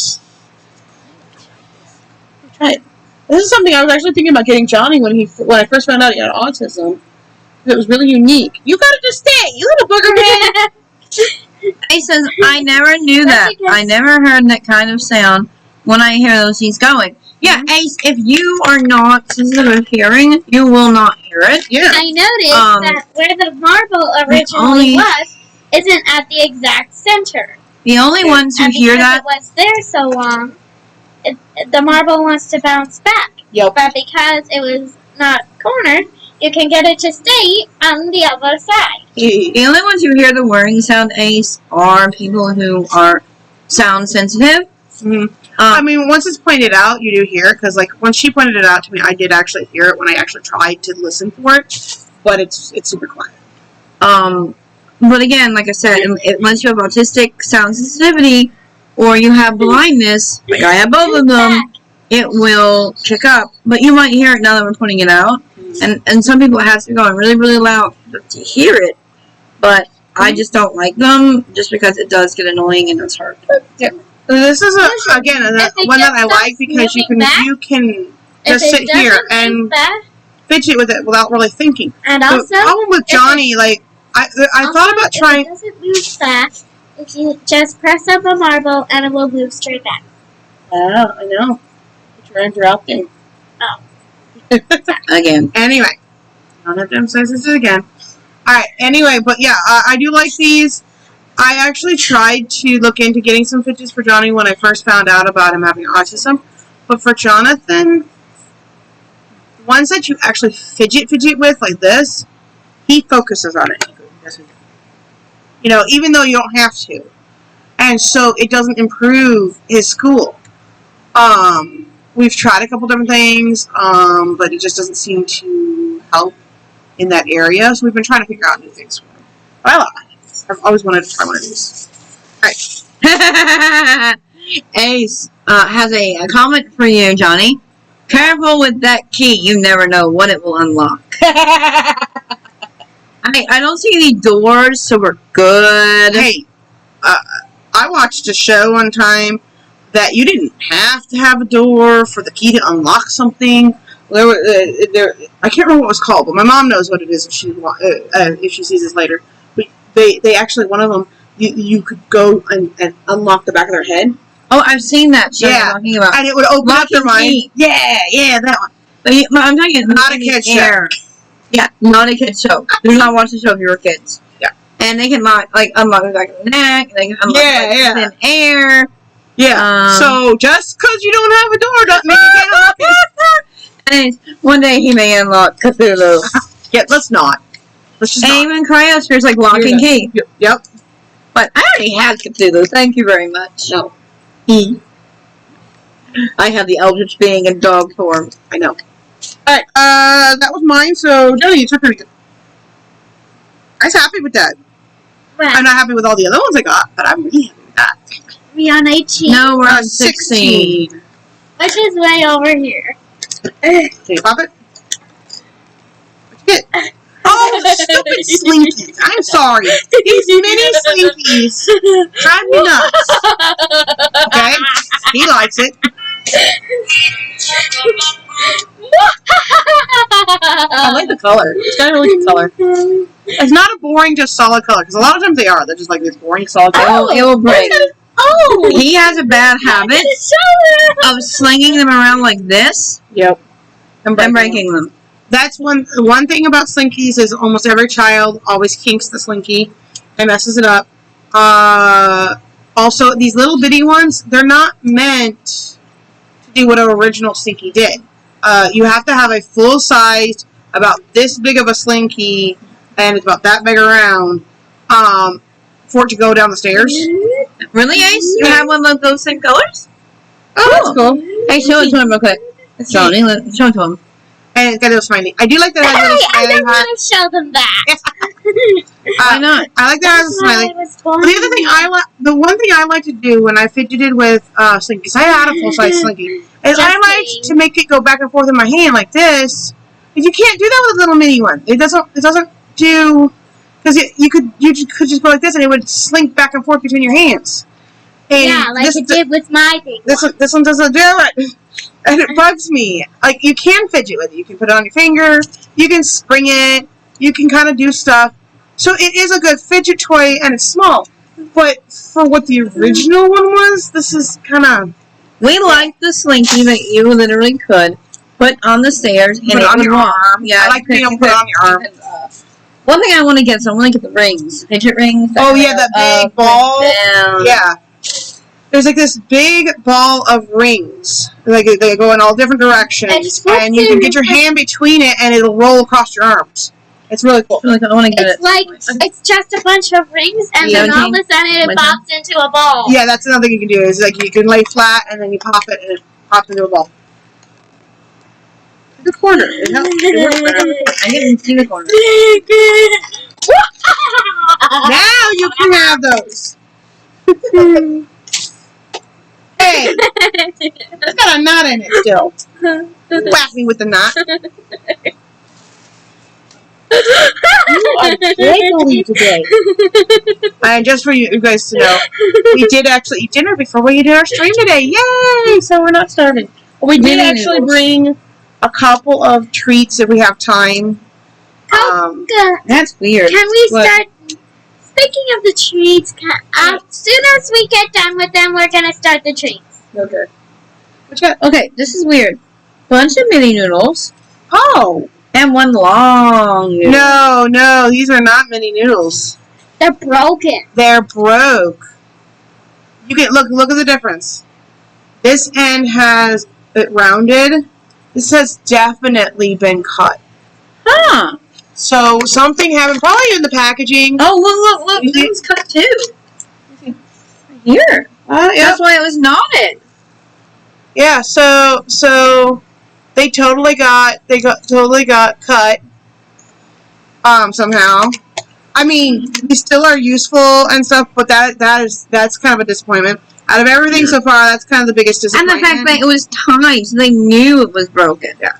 Right. This is something I was actually thinking about getting Johnny when I first found out he had autism. It was really unique. You gotta just stay, you little booger head. He says, I never knew that. I never heard that kind of sound when I hear those things going. Yeah, Ace, if you are not sensitive of hearing, you will not hear it. Yeah. I noticed that where the marble originally was isn't at the exact center. The only ones who hear that... it was there so long, the marble wants to bounce back. Yep. But because it was not cornered, you can get it to stay on the other side. The only ones who hear the whirring sound, Ace, are people who are sound sensitive. Mm-hmm. I mean, once it's pointed out, you do hear it, because, like, when she pointed it out to me, I did actually hear it when I actually tried to listen for it, but it's super quiet. But again, like I said, unless you have autistic sound sensitivity, or you have blindness, like I have both of them, it will kick up. But you might hear it now that we're pointing it out, and some people have to be going really, really loud to hear it, but I just don't like them, just because it does get annoying and it's hard. Yeah. This is again one that I like because you can just sit here and fidget with it without really thinking. And also, the problem with Johnny, like I thought about trying. If it doesn't move fast, if you just press up a marble and it will move straight back. Oh, I know. You're interrupting. Oh. Again. Anyway, I don't have to emphasize this again. All right. Anyway, but yeah, I do like these. I actually tried to look into getting some fidgets for Johnny when I first found out about him having autism. But for Jonathan, ones that you actually fidget with, like this, he focuses on it. You know, even though you don't have to. And so it doesn't improve his school. We've tried a couple different things, but it just doesn't seem to help in that area. So we've been trying to figure out new things for him. But I love it. I've always wanted to try one of these. Alright. Ace has a comment for you, Johnny. Careful with that key. You never know what it will unlock. I don't see any doors, so we're good. Hey, I watched a show one time that you didn't have to have a door for the key to unlock something. I can't remember what it was called, but my mom knows what it is if she sees this later. They actually, one of them, you could go and unlock the back of their head. Oh, I've seen that show you're talking about. And it would open up their mind. Key. Yeah, that one. But I'm talking not a kid's show. Yeah, not a kid's show. Do not watch the show if you're kids. Yeah. And they can unlock the back of the neck. They can unlock thin air. Yeah. So just because you don't have a door doesn't mean you can't unlock it. And one day he may unlock Cthulhu. Yeah, let's not. Let's just and even Cryosphere's like lock and key. Yep. But I already have Cthulhu. Thank you very much. No. I have the Eldritch being in dog form. I know. Alright, that was mine, so Johnny, it's your turn again. I was happy with that. Right. I'm not happy with all the other ones I got, but I'm really happy with that. We on 18? No, we're on 16. Which is way over here. Can you pop it? What'd you get? Oh, stupid Slinkies. I'm sorry. These mini Slinkies drive me nuts. Okay? He likes it. I like the color. It's got a really good color. It's not a boring, just solid color, because a lot of times they are. They're just like this boring, solid color. It will break. Oh! He has a bad habit of slinging them around like this. Yep. And breaking them. That's one thing about Slinkies is almost every child always kinks the Slinky and messes it up. Also, these little bitty ones, they're not meant to do what an original Slinky did. You have to have a full-sized, about this big of a Slinky, and it's about that big around, for it to go down the stairs. Really, Ace? You have one of those same colors? Oh, that's cool. Hey, show it to him real quick. Show it to him. And it's got a little smiley. I do like that it has a Hey, little I smiley don't heart. want to show them that. Why not? I like that it has a smiley. But the other thing the one thing I like to do when I fidgeted with Slinky, because I had a full-size Slinky, is I like to make it go back and forth in my hand like this. But you can't do that with a little mini one. It doesn't do, because you could just go like this and it would slink back and forth between your hands. And yeah, like it did with my thing. This one doesn't do it. And it bugs me. Like, you can fidget with it. You can put it on your finger. You can spring it. You can kind of do stuff. So it is a good fidget toy, and it's small. But for what the original one was, this is kind of... We like the Slinky that you literally could put on the stairs and Put it on your walk. arm. Yeah, I like being able to put it on your arm. One thing I want to get, so I want to get the rings. Fidget rings. Oh, yeah, that big ball. Down. Yeah. There's like this big ball of rings. Like they go in all different directions. And you can get your hand between it, and it'll roll across your arms. It's really cool. I want to get It's like, it's just a bunch of rings, and then all of a sudden it pops into a ball. Yeah, that's another thing you can do. Is like you can lay flat, and then you pop it, and it pops into a ball. The corner. It works right on the corner. I didn't see the corner. Now you can have those. Hey, it's got a knot in it still. Whack me with the knot. You are giggly today. And just for you guys to know, we did actually eat dinner before we did our stream today. Yay! So we're not starving. But we did actually bring a couple of treats if we have time. That's weird. Can we start? Speaking of the treats, as soon as we get done with them, we're gonna start the treats. Okay. Okay, this is weird. Bunch of mini noodles. Oh. And one long noodle. No, these are not mini noodles. They're broken. They're broke. You can look at the difference. This end has it rounded. This has definitely been cut. Huh. So something happened, probably in the packaging. Oh, look. This one's cut too. Here. Yeah. That's why it was knotted. Yeah, so they totally got cut somehow. I mean, they still are useful and stuff, but that's kind of a disappointment. Out of everything so far, that's kind of the biggest And disappointment. the fact that it was tied, so they knew it was broken. Yeah.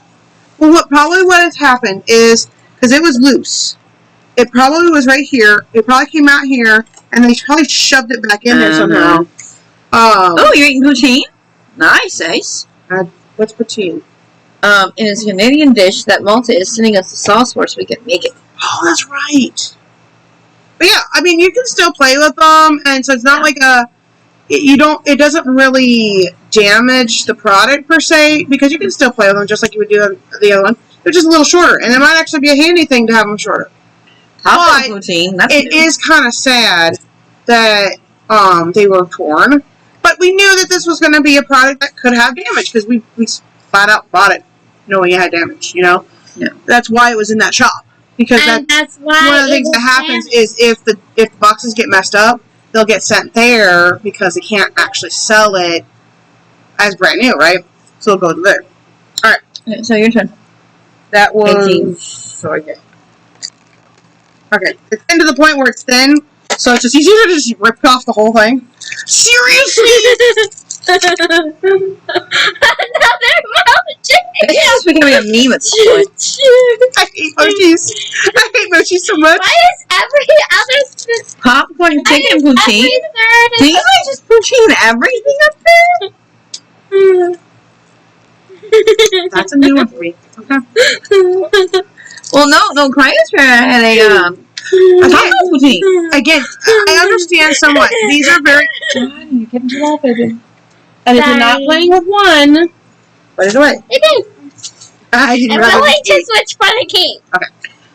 Well, what has happened is, because it was loose, it probably was right here. It probably came out here, and they probably shoved it back in there somehow. Oh, you're eating poutine? Nice, Ace. What's poutine? It is a Canadian dish that Malta is sending us the sauce for so we can make it. Oh, that's right. But yeah, I mean, you can still play with them, and so it's not like it doesn't really damage the product per se, because you can still play with them just like you would do on the other one. They're just a little shorter, and it might actually be a handy thing to have them shorter. Taco poutine. That's it is kind of sad that they were torn, but we knew that this was going to be a product that could have damage because we flat out bought it knowing it had damage. You know, yeah. That's why it was in that shop, because that's why one of the things that happens is if the boxes get messed up, they'll get sent there because they can't actually sell it as brand new, right? So it'll go there. All right. Okay, so your turn. That was 18. Okay, it's into the point where it's thin, so it's just easier to just rip off the whole thing. Seriously? Another mochi. This is becoming a meme at this point. I hate mochis. I hate mochis so much. Why is every other Popcorn chicken poutine? Do you guys just poutine everything up there? That's a new one for me. Okay. Well, no, Cryosphere had a taco poutine. Again, I understand somewhat. These are very... God, you're getting too loud, baby. And if you're not playing with one, put it away. It is. I didn't I'm realize willing it. to switch for the king. Okay.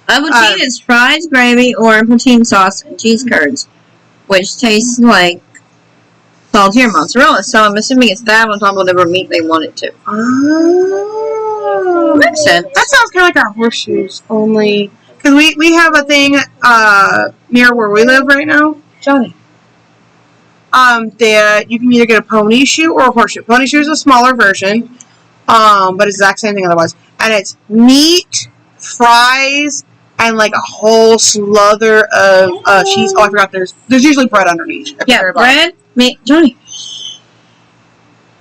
A poutine is fries, gravy, or poutine sauce and cheese curds, which tastes like salty or mozzarella. So I'm assuming it's that on top of whatever meat they want it to. Oh. Makes sense. That sounds kind of like our horseshoes, only... Because we have a thing near where we live right now. Johnny. You can either get a pony shoe or a horseshoe. Pony shoe is a smaller version, but it's the exact same thing otherwise. And it's meat, fries, and like a whole slather of cheese. Oh, I forgot. There's usually bread underneath. Yeah, bread, meat, Johnny.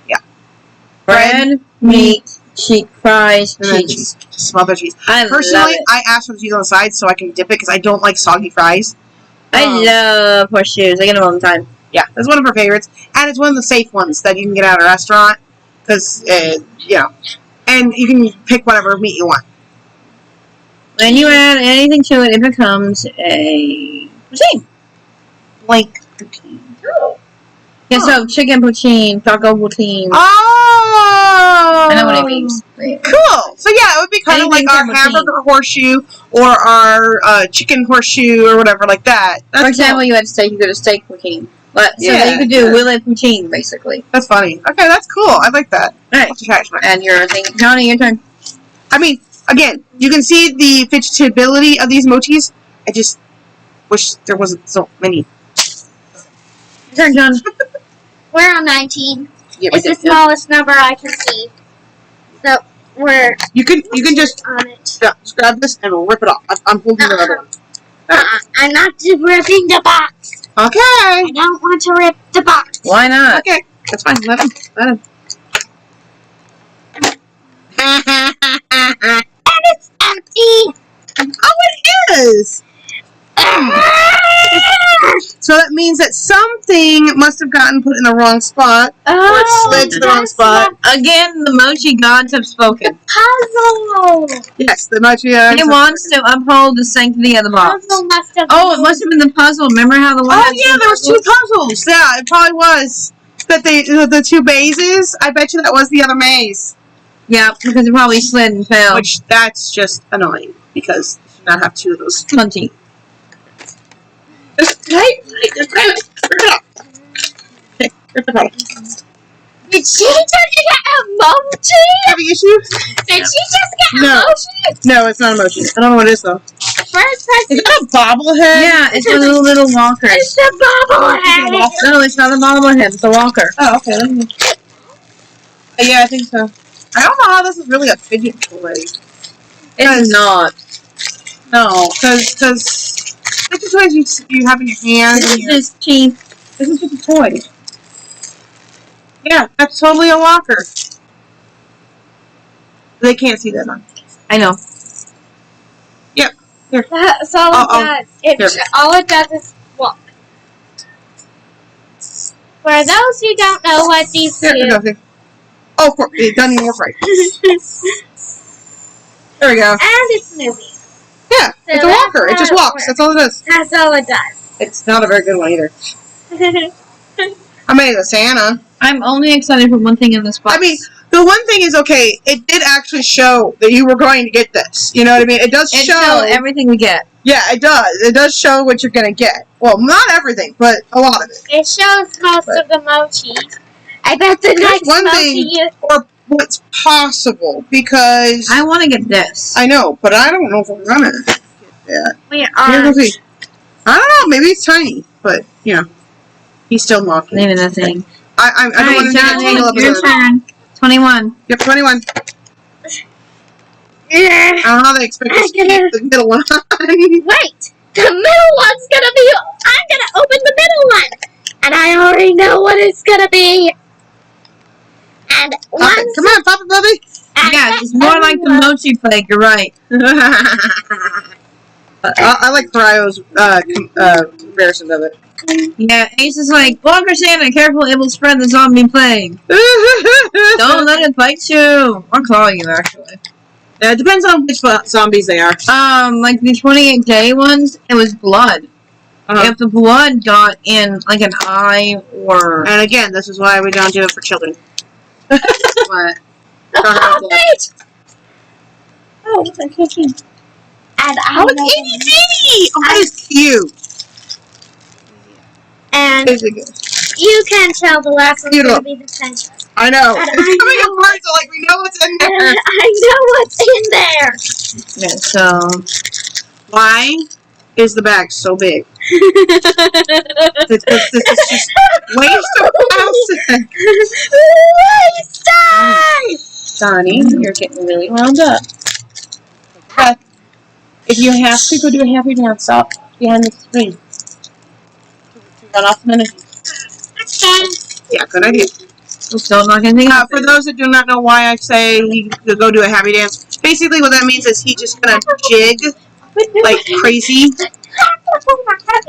Yeah, bread, meat, cheese, fries, and cheese. Just smothered cheese. Personally, love it. I ask for the cheese on the side so I can dip it because I don't like soggy fries. I love horseshoes. I get them all the time. Yeah, that's one of her favorites, and it's one of the safe ones that you can get at a restaurant because and you can pick whatever meat you want. When you add anything to it, it becomes a poutine. Like poutine. Yeah, so chicken poutine, taco poutine. Oh! I know what it means. Cool. So yeah, it would be kind of like our hamburger horseshoe or our chicken horseshoe or whatever like that. That's For example, cool. you had steak, you go to steak poutine. But so Yeah, that you could do willow poutine, basically. That's funny. Okay, that's cool. I like that. All right. I'll have to try it. And your thing, Johnny, your turn. I mean, again, you can see the fidgetability of these mochis. I just wish there wasn't so many. Your turn, John. We're on 19. Yeah, It's the smallest number I can see. So we're You can just on it. just grab this and rip it off. I'm holding the other one. I'm not ripping the box. Okay. I don't want to rip the box. Why not? Okay, that's fine. Let him. And it's empty. Oh, it is. So that means that something must have gotten put in the wrong spot. Or it slid to the wrong spot. Again, the mochi gods have spoken. Puzzle. Yes, the mochi. He wants to uphold the sanctity of the box. Puzzle must have. Oh, it must have been the puzzle. Remember how the one? Oh yeah, there was two puzzles. Yeah, it probably was. That the two mazes. I bet you that was the other maze. Yeah, because it probably slid and fell. Which that's just annoying because you should not have two of those. Cunty. Just grab it. Rip it off. Okay, rip it off. Did she just get emoji? Having issues? Did she just get No. emoji? No, it's not emoji. I don't know what it is though. First person. Is that a bobblehead? Yeah, it's a little walker. It's the bobblehead. No, it's not a bobblehead. It's a walker. Oh, okay. Yeah, I think so. I don't know how this is really a fidget toy. It's not. No, because fidget toys you have in your hand. This is just cheap. This is just a toy. Yeah, that's totally a walker. They can't see that, huh? I know. Yep. Here. That's all it does. All it does is walk. For those who don't know what these do. Here. Oh, of course. It doesn't even work right. There we go. And it's moving. Yeah, So it's a walker. It that's just how it walks. works. That's all it does. That's all it does. It's not a very good one either. I made a Santa. I'm only excited for one thing in this box. I mean, the one thing is, okay, it did actually show that you were going to get this. You know what I mean? It does it show shows everything we get. Yeah, it does. It does show what you're going to get. Well, not everything, but a lot of it. It shows most of the mochi. I bet the There's next one mochi thing, or what's possible, because I want to get this. I know, but I don't know if we're going to get that. we Here, are. we'll see. I don't know. Maybe it's tiny, but, you know, he's still knocking. Maybe nothing. I don't want to Johnny, get your turn. 21. Yep, 21. Yeah. I don't know how they expect us to keep the middle one on. Wait, the middle one's gonna be. I'm gonna open the middle one, and I already know what it's gonna be. And once, Come on, Papa Bubby. Yeah, it's more like the mochi plate. You're right. I like Thrio's comparisons of it. Yeah, Ace is like, Walker Santa, careful, it will spread the zombie plague. Don't let it bite you. Or claw you, actually. Yeah, it depends on which zombies they are. Like the 28-day ones, it was blood. If the blood got in, like, an eye or... And again, this is why we don't do it for children. What? wait. Oh, what's that cookie? And Oh, it's itty bitty! Oh, that is cute. And you can tell the last one's gonna be the center. I know. And It's coming apart, so like we know what's in there. And I know what's in there. Yeah, so... Why is the bag so big? This is just waste of plastic. Donnie, you're getting really wound up. But if you have to, go do a happy dance up behind the screen. Run off the energy. Yeah, good idea. Still not gonna think For those that do not know why I say he could go do a happy dance, basically what that means is he just gonna jig like crazy,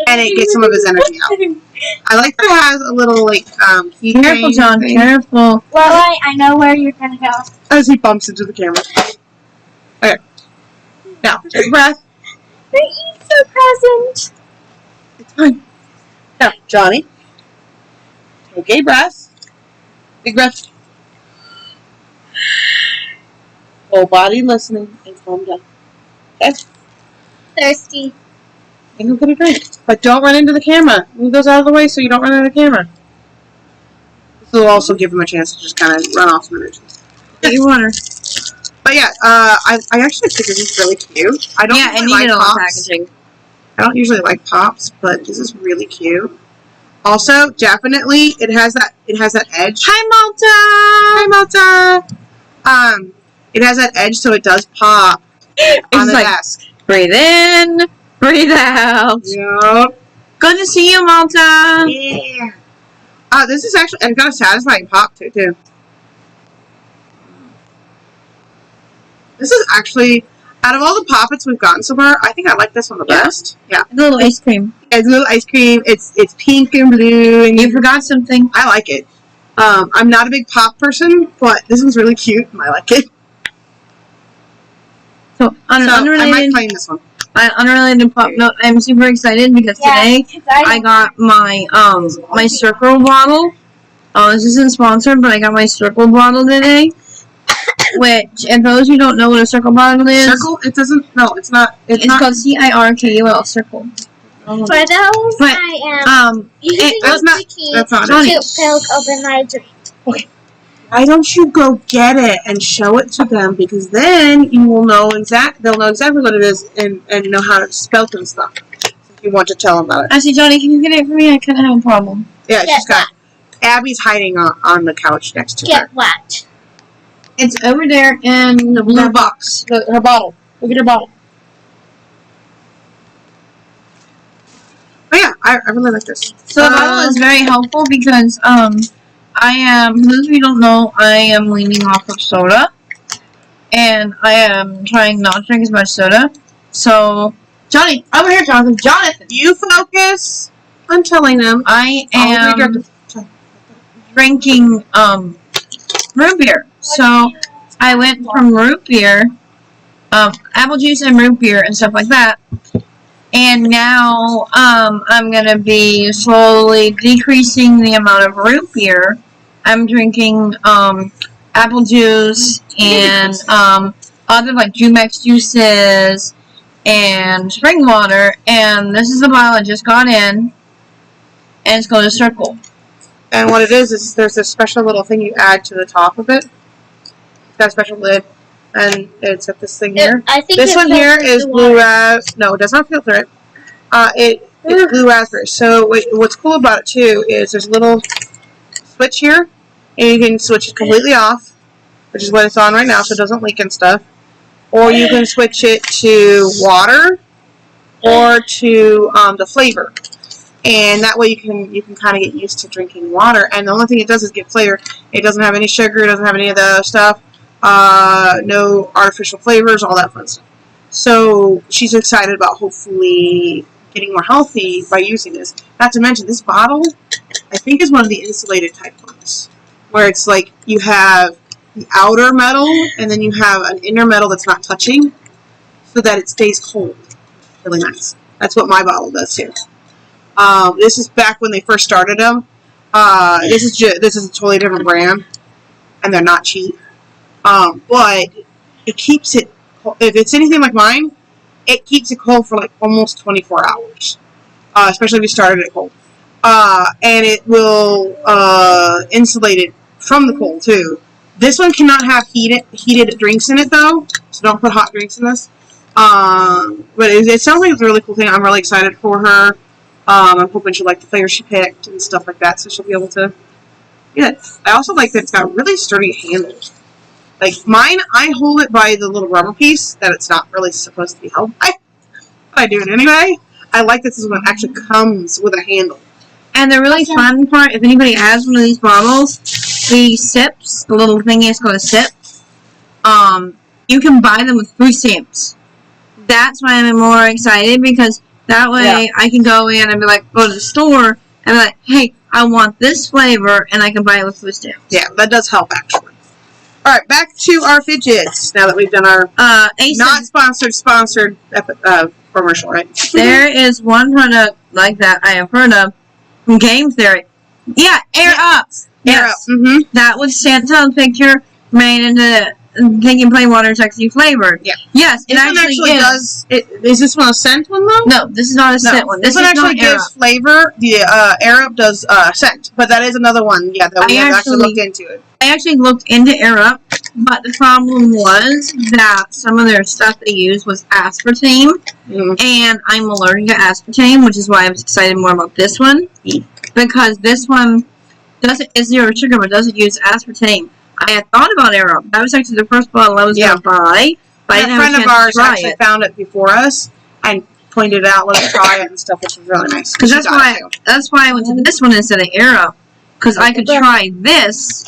and it gets some of his energy out. I like that it has a little like key Careful, John. thing. Careful. Well, I know where you're gonna go. As he bumps into the camera. Okay. Now, take a breath. The Easter present. It's fine. Now, Johnny, take a breath. Big breath. Whole body listening and calm down. Okay? Thirsty. And go get a drink. But don't run into the camera. Move those out of the way so you don't run into the camera. This will also give him a chance to just kind of run off some energy. Get your water. But yeah, I actually think this is really cute. I don't Yeah, usually I need it like on pops. packaging. I don't usually like pops, but this is really cute. Also, definitely, it has that edge. Hi, Hi, Malta. It has that edge, so it does pop on the like, desk. Breathe in, breathe out. Yep. Good to see you, Malta. Yeah. This is actually, it's got a satisfying pop to it, too. This is actually, out of all the poppets we've gotten so far, I think I like this one the best. Yeah. A little ice cream. It's a little ice cream. It's pink and blue, and You forgot something. I like it. I'm not a big pop person, but this one's really cute, and I like it. So, on an So I might unrelated, claim this one. unrelated pop note, I'm super excited because today I got my my circle bottle. This isn't sponsored, but I got my circle bottle today. Which, and those who don't know what a circle bottle is, Circle? It doesn't. No, it's not. It's not. called CIRKUL, circle. For those, But, I am using that's the not- key that's not to it. pilk open my drink. Why don't you go get it and show it to them? Because then you will know they'll know exactly what it is and know how to spell it and stuff. If you want to tell them about it. Actually, Johnny, can you get it for me? I kind of have a problem. Yeah, Get she's got. Abby's hiding on the couch next to her. Get what? It's over there in the blue box. Her bottle. Look at her bottle. Oh yeah, I really like this. So the bottle is very helpful because I am, for those of you who don't know, I am weaning off of soda. And I am trying not to drink as much soda. So, Johnny, over here, Jonathan. Jonathan! You focus on telling them. I am drinking root beer. So, I went from root beer, apple juice and root beer and stuff like that. And now, I'm gonna be slowly decreasing the amount of root beer. I'm drinking, apple juice and, other like Jumex juices and spring water. And this is the bottle I just got in. And it's called a circle. And what it is there's a special little thing you add to the top of it. It's got a special lid. And it's at this thing here. I think This one here is blue raspberry. No, it does not filter it. It's blue raspberry. So what's cool about it too is there's a little switch here, and you can switch it completely off, which is what it's on right now, so it doesn't leak and stuff. Or you can switch it to water, or to the flavor, and that way you can kind of get used to drinking water. And the only thing it does is get flavor. It doesn't have any sugar. It doesn't have any of the other stuff. No artificial flavors, all that fun stuff. So she's excited about hopefully getting more healthy by using this. Not to mention, this bottle, I think, is one of the insulated type ones, where it's like you have the outer metal and then you have an inner metal that's not touching, so that it stays cold. Really nice. That's what my bottle does too. This is back when they first started them. This is a totally different brand, and they're not cheap. But it keeps it, if it's anything like mine, it keeps it cold for like almost 24 hours. Especially if you started it cold. And it will insulate it from the cold too. This one cannot have heated drinks in it though, so don't put hot drinks in this. But it sounds like it's a really cool thing. I'm really excited for her. I'm hoping she'll like the flavor she picked and stuff like that, so she'll be able to get it. I also like that it's got really sturdy handles. Like mine, I hold it by the little rubber piece that it's not really supposed to be held by. But I do it anyway. I like that this one actually comes with a handle. And the really fun part, if anybody has one of these bottles, the sips, the little thingy is called a sip, you can buy them with food stamps. That's why I'm more excited, because that way I can go in and be like, go to the store and be like, hey, I want this flavor, and I can buy it with food stamps. Yeah, that does help actually. Alright, back to our fidgets, now that we've done our not sponsored commercial, right? There is one product like that I have heard of from Game Theory. Yeah, Air Up. Air Up. Mm-hmm. That was Chantel's picture made into thinking plain water sexy flavored. Yeah. Yes, it this actually one does. Is this one a scent one though? No, this is not a scent one. This one actually gives flavor. The Air Up does scent, but that is another one. Yeah, that we have actually looked into it. I actually looked into Air Up, but the problem was that some of their stuff they used was aspartame, and I'm allergic to aspartame, which is why I was excited more about this one, because this one is zero sugar, but doesn't use aspartame. I had thought about Air Up. That was actually the first bottle I was going to buy. But a friend of ours actually found it before us and pointed it out, let us try it and stuff, which was really nice. Because that's why I went to this one instead of Air Up, because I could try this,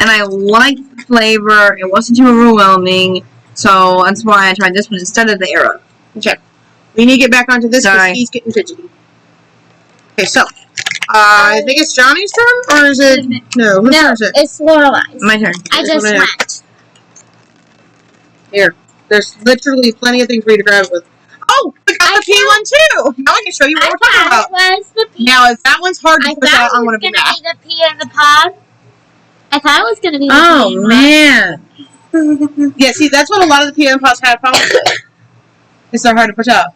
and I liked the flavor. It wasn't too overwhelming, so that's why I tried this one instead of the Air Up. Okay. We need to get back onto this because he's getting fidgety. Okay, so. I think it's Johnny's turn, or is it? No, whose turn is it? It's Lorelai's. My turn. I just went. Here, there's literally plenty of things for you to grab with. Oh, we got the P one too. Now I can show you what we're talking about. Was the P. Now, if that one's hard to push out, I'm going to be mad. I thought it was going to be the P in the pod. I thought it was going to be the P in the man. Yeah, see, that's what a lot of the P in the pods have problems with. It's so hard to push out.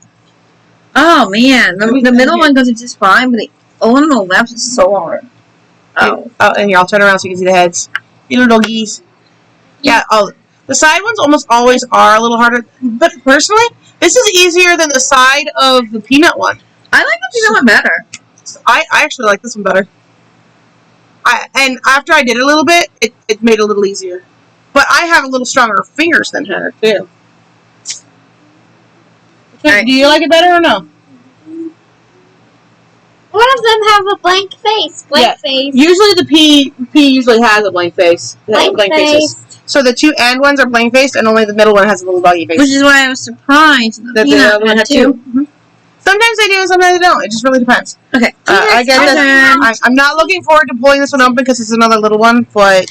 Oh man, the middle one goes just fine, but the one on the left is so hard. Oh, and here, I'll turn around so you can see the heads. You little doggies. Yeah, the side ones almost always are a little harder, but personally, this is easier than the side of the peanut one. I like the peanut one better. I actually like this one better. And after I did it a little bit, it made it a little easier. But I have a little stronger fingers than her, too. Okay, do you like it better or no? One of them have a blank face. Blank face. Usually the P usually has a blank face. Blank faces. So the two end ones are blank faced, and only the middle one has a little doggy face. Which is why I was surprised that the other one had two. Mm-hmm. Sometimes they do, and sometimes they don't. It just really depends. Okay. I get that. I'm not looking forward to pulling this one open because it's another little one, but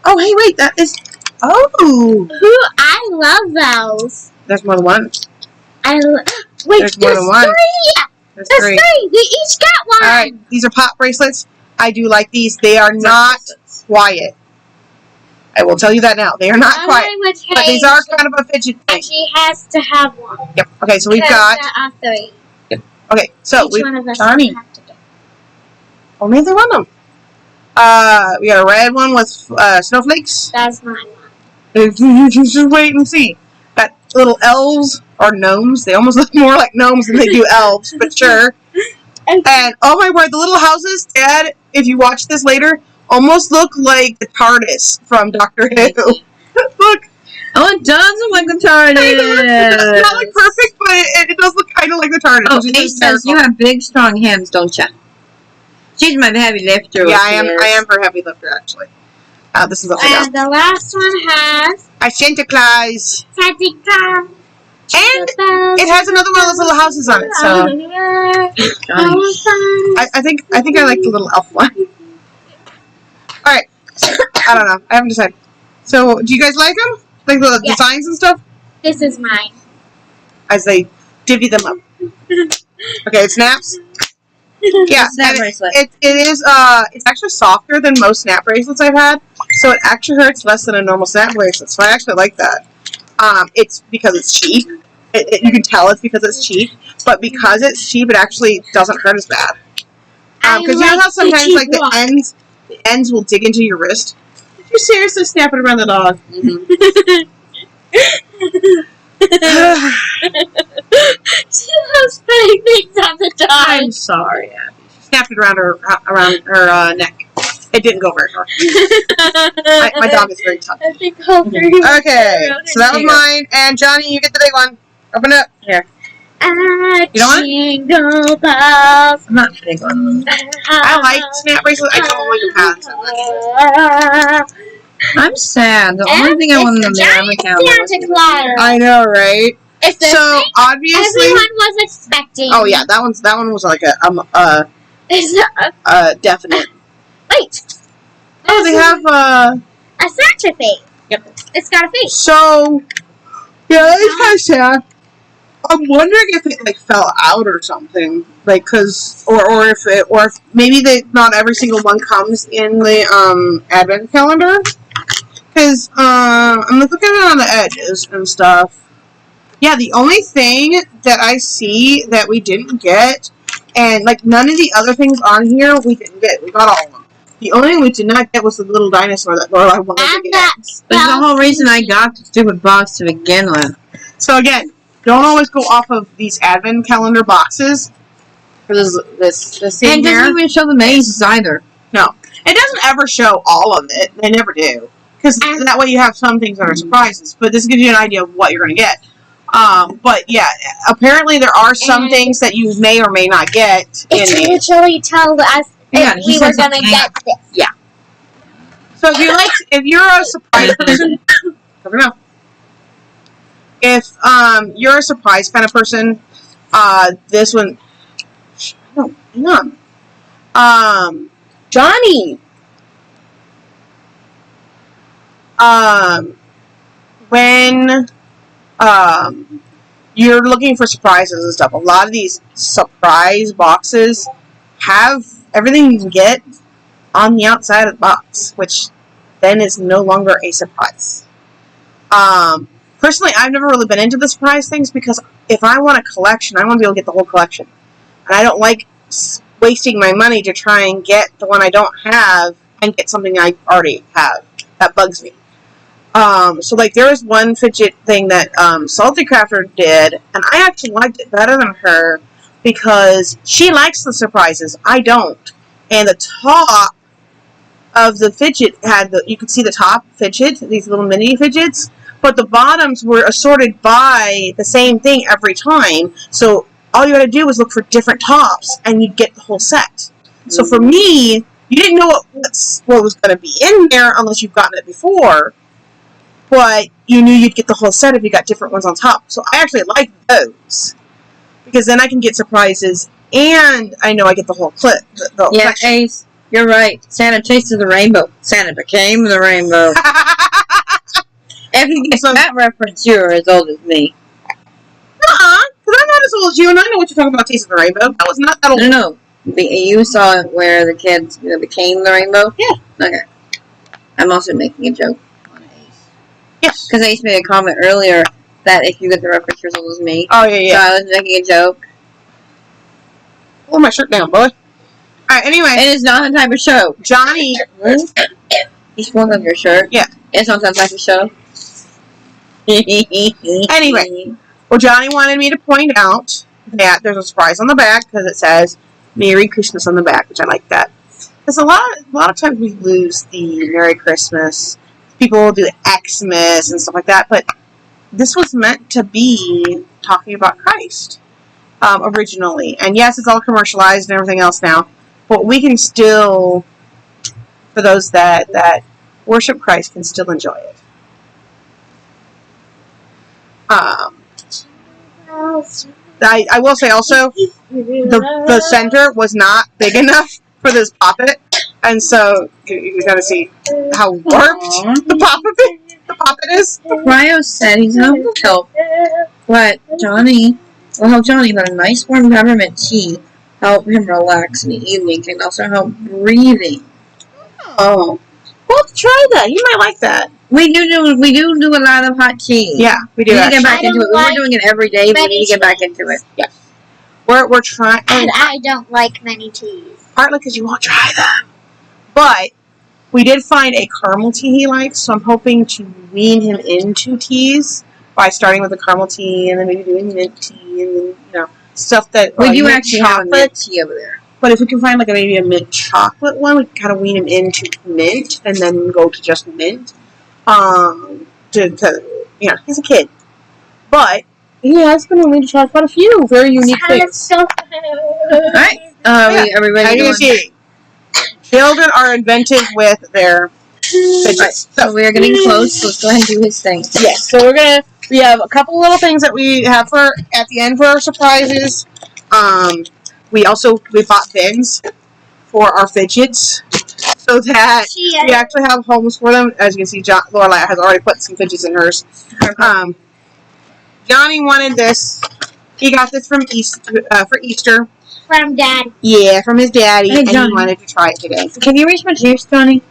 oh hey wait, that is I love those. There's more than one. Wait, there's more than one. There's three. We each got one. Alright, these are pop bracelets. I do like these. They are not quiet. I will tell you that now. They are not quiet. But these are kind of a fidget thing. And she has to have one. Yep. Okay, so we've got... There are three. Yep. Okay, so each one of us Johnny. have to get. Only the one of them. We got a red one with snowflakes. That's my one. You just wait and see. Got little elves or gnomes. They almost look more like gnomes than they do elves, but sure. And oh my word, the little houses, Dad, if you watch this later, almost look like the TARDIS from Doctor Who. Look. Oh, it does look like the TARDIS. It's not like perfect, but it does look kind of like the TARDIS. Oh, Ace says you have big, strong hands, don't you? She's my heavy lifter. Yeah, I am her heavy lifter, actually. This is and the last one has a Santa Claus. Santa Claus. And it has another one of those little houses on it. So I think I like the little elf one. All right. I don't know. I haven't decided. So do you guys like them? Like the designs and stuff? This is mine. As they divvy them up. Okay, it snaps. Yeah, it is. It's actually softer than most snap bracelets I've had, so it actually hurts less than a normal snap bracelet. So I actually like that. It's because it's cheap. You can tell it's because it's cheap, but because it's cheap, it actually doesn't hurt as bad. Because you know how sometimes like the ends will dig into your wrist. Did you seriously snap it around the dog? Mm-hmm. She loves putting things on the dog. I'm sorry, Abby. She snapped it around her neck. It didn't go very far. My dog is very tough. I think all three. Okay, so that was mine. And Johnny, you get the big one. Open it up. Here. You don't want it? Jingle bells. I'm not big on them. I like snap bracelets. I don't like the pads. I'm sad. The only thing I want on the Miami calendar. Santa Claus. I know, right? It's the So thing obviously, everyone was expecting. oh yeah, that one was like a definite. Wait. Oh, they have a Santa face. Yep. It's got a face. So yeah, it's kind of sad. I'm wondering if it like fell out or something, like or if maybe not every single one comes in the advent calendar, because I'm looking at it on the edges and stuff. Yeah, the only thing that I see that we didn't get, and like none of the other things on here we didn't get. We got all of them. The only thing we did not get was the little dinosaur that girl I wanted to get. That's the whole reason I got the stupid box to begin with. So again, don't always go off of these advent calendar boxes. For this thing And it here. doesn't even show the mazes either. No, it doesn't ever show all of it. They never do, because that way you have some things that are surprises. But this gives you an idea of what you're going to get. But yeah, apparently there are some things that you may or may not get. It usually tells us if we were going to get this. Yeah. So if you're a surprise person, cover your mouth. If you're a surprise kind of person, this one. Oh, hang on. Johnny. When you're looking for surprises and stuff, a lot of these surprise boxes have everything you can get on the outside of the box, which then is no longer a surprise. Personally, I've never really been into the surprise things, because if I want a collection, I want to be able to get the whole collection. And I don't like wasting my money to try and get the one I don't have and get something I already have. That bugs me. So like there was one fidget thing that Salty Crafter did, and I actually liked it better than her because she likes the surprises. I don't. And the top of the fidget had you could see the top fidget, these little mini fidgets, but the bottoms were assorted by the same thing every time. So all you had to do was look for different tops, and you'd get the whole set. So for me, you didn't know what was going to be in there unless you've gotten it before, but you knew you'd get the whole set if you got different ones on top. So I actually like those, because then I can get surprises, and I know I get the whole clip. Yeah, Ace, you're right. Santa tasted the rainbow. Santa became the rainbow. If you get that reference, you're as old as me. Because I'm not as old as you, and I know what you're talking about, tasting the rainbow. That was not that old. No. You saw it where the kids became the rainbow? Yeah. Okay. I'm also making a joke on Ace. Yes. Because Ace made a comment earlier that if you get the reference, you're as old as me. Oh, yeah. So I was making a joke. Pull my shirt down, boy. Alright, anyway. It is not the type of show. Johnny. He's pulling up your shirt. Yeah. It's not that type of show. Anyway. Well, Johnny wanted me to point out that there's a surprise on the back, because it says Merry Christmas on the back, which I like that. Because a lot of times we lose the Merry Christmas. People will do Xmas and stuff like that, but this was meant to be talking about Christ originally. And yes, it's all commercialized and everything else now, but we can still, for those that worship Christ, can still enjoy it. I will say also, the center was not big enough for this poppet, and so you gotta see how warped the poppet is. Ryo said he's not going to help, but Johnny will help Johnny, but a nice warm peppermint tea help him relax in the evening can also help breathing. Oh, well, try that. You might like that. We do a lot of hot tea. Yeah, we do. We need to get back actually. into it. We were doing it every day. We need to get back into it. Yes. We're trying. And I don't like many teas. Partly because you won't try them. But we did find a caramel tea he likes, so I'm hoping to wean him into teas. by starting with the caramel tea and then maybe doing mint tea and then, stuff that We do mint actually have a mint tea over there. But if we can find maybe a mint chocolate one, we can kind of wean him into mint and then go to just mint. He's a kid, but he has been willing to try quite a few very unique things. All right. Are we ready to see? Children are inventive with their fidgets. Right. So we are getting close. So let's go ahead and do his thing. Yes. So we have a couple little things that we have at the end for our surprises. We bought bins for our fidgets so that we actually have homes for them. As you can see, Lorelai has already put some fidgets in hers. Johnny wanted this. He got this for Easter. From Daddy. Yeah, from his daddy, hey, and he wanted to try it today. Can you reach my juice, Johnny?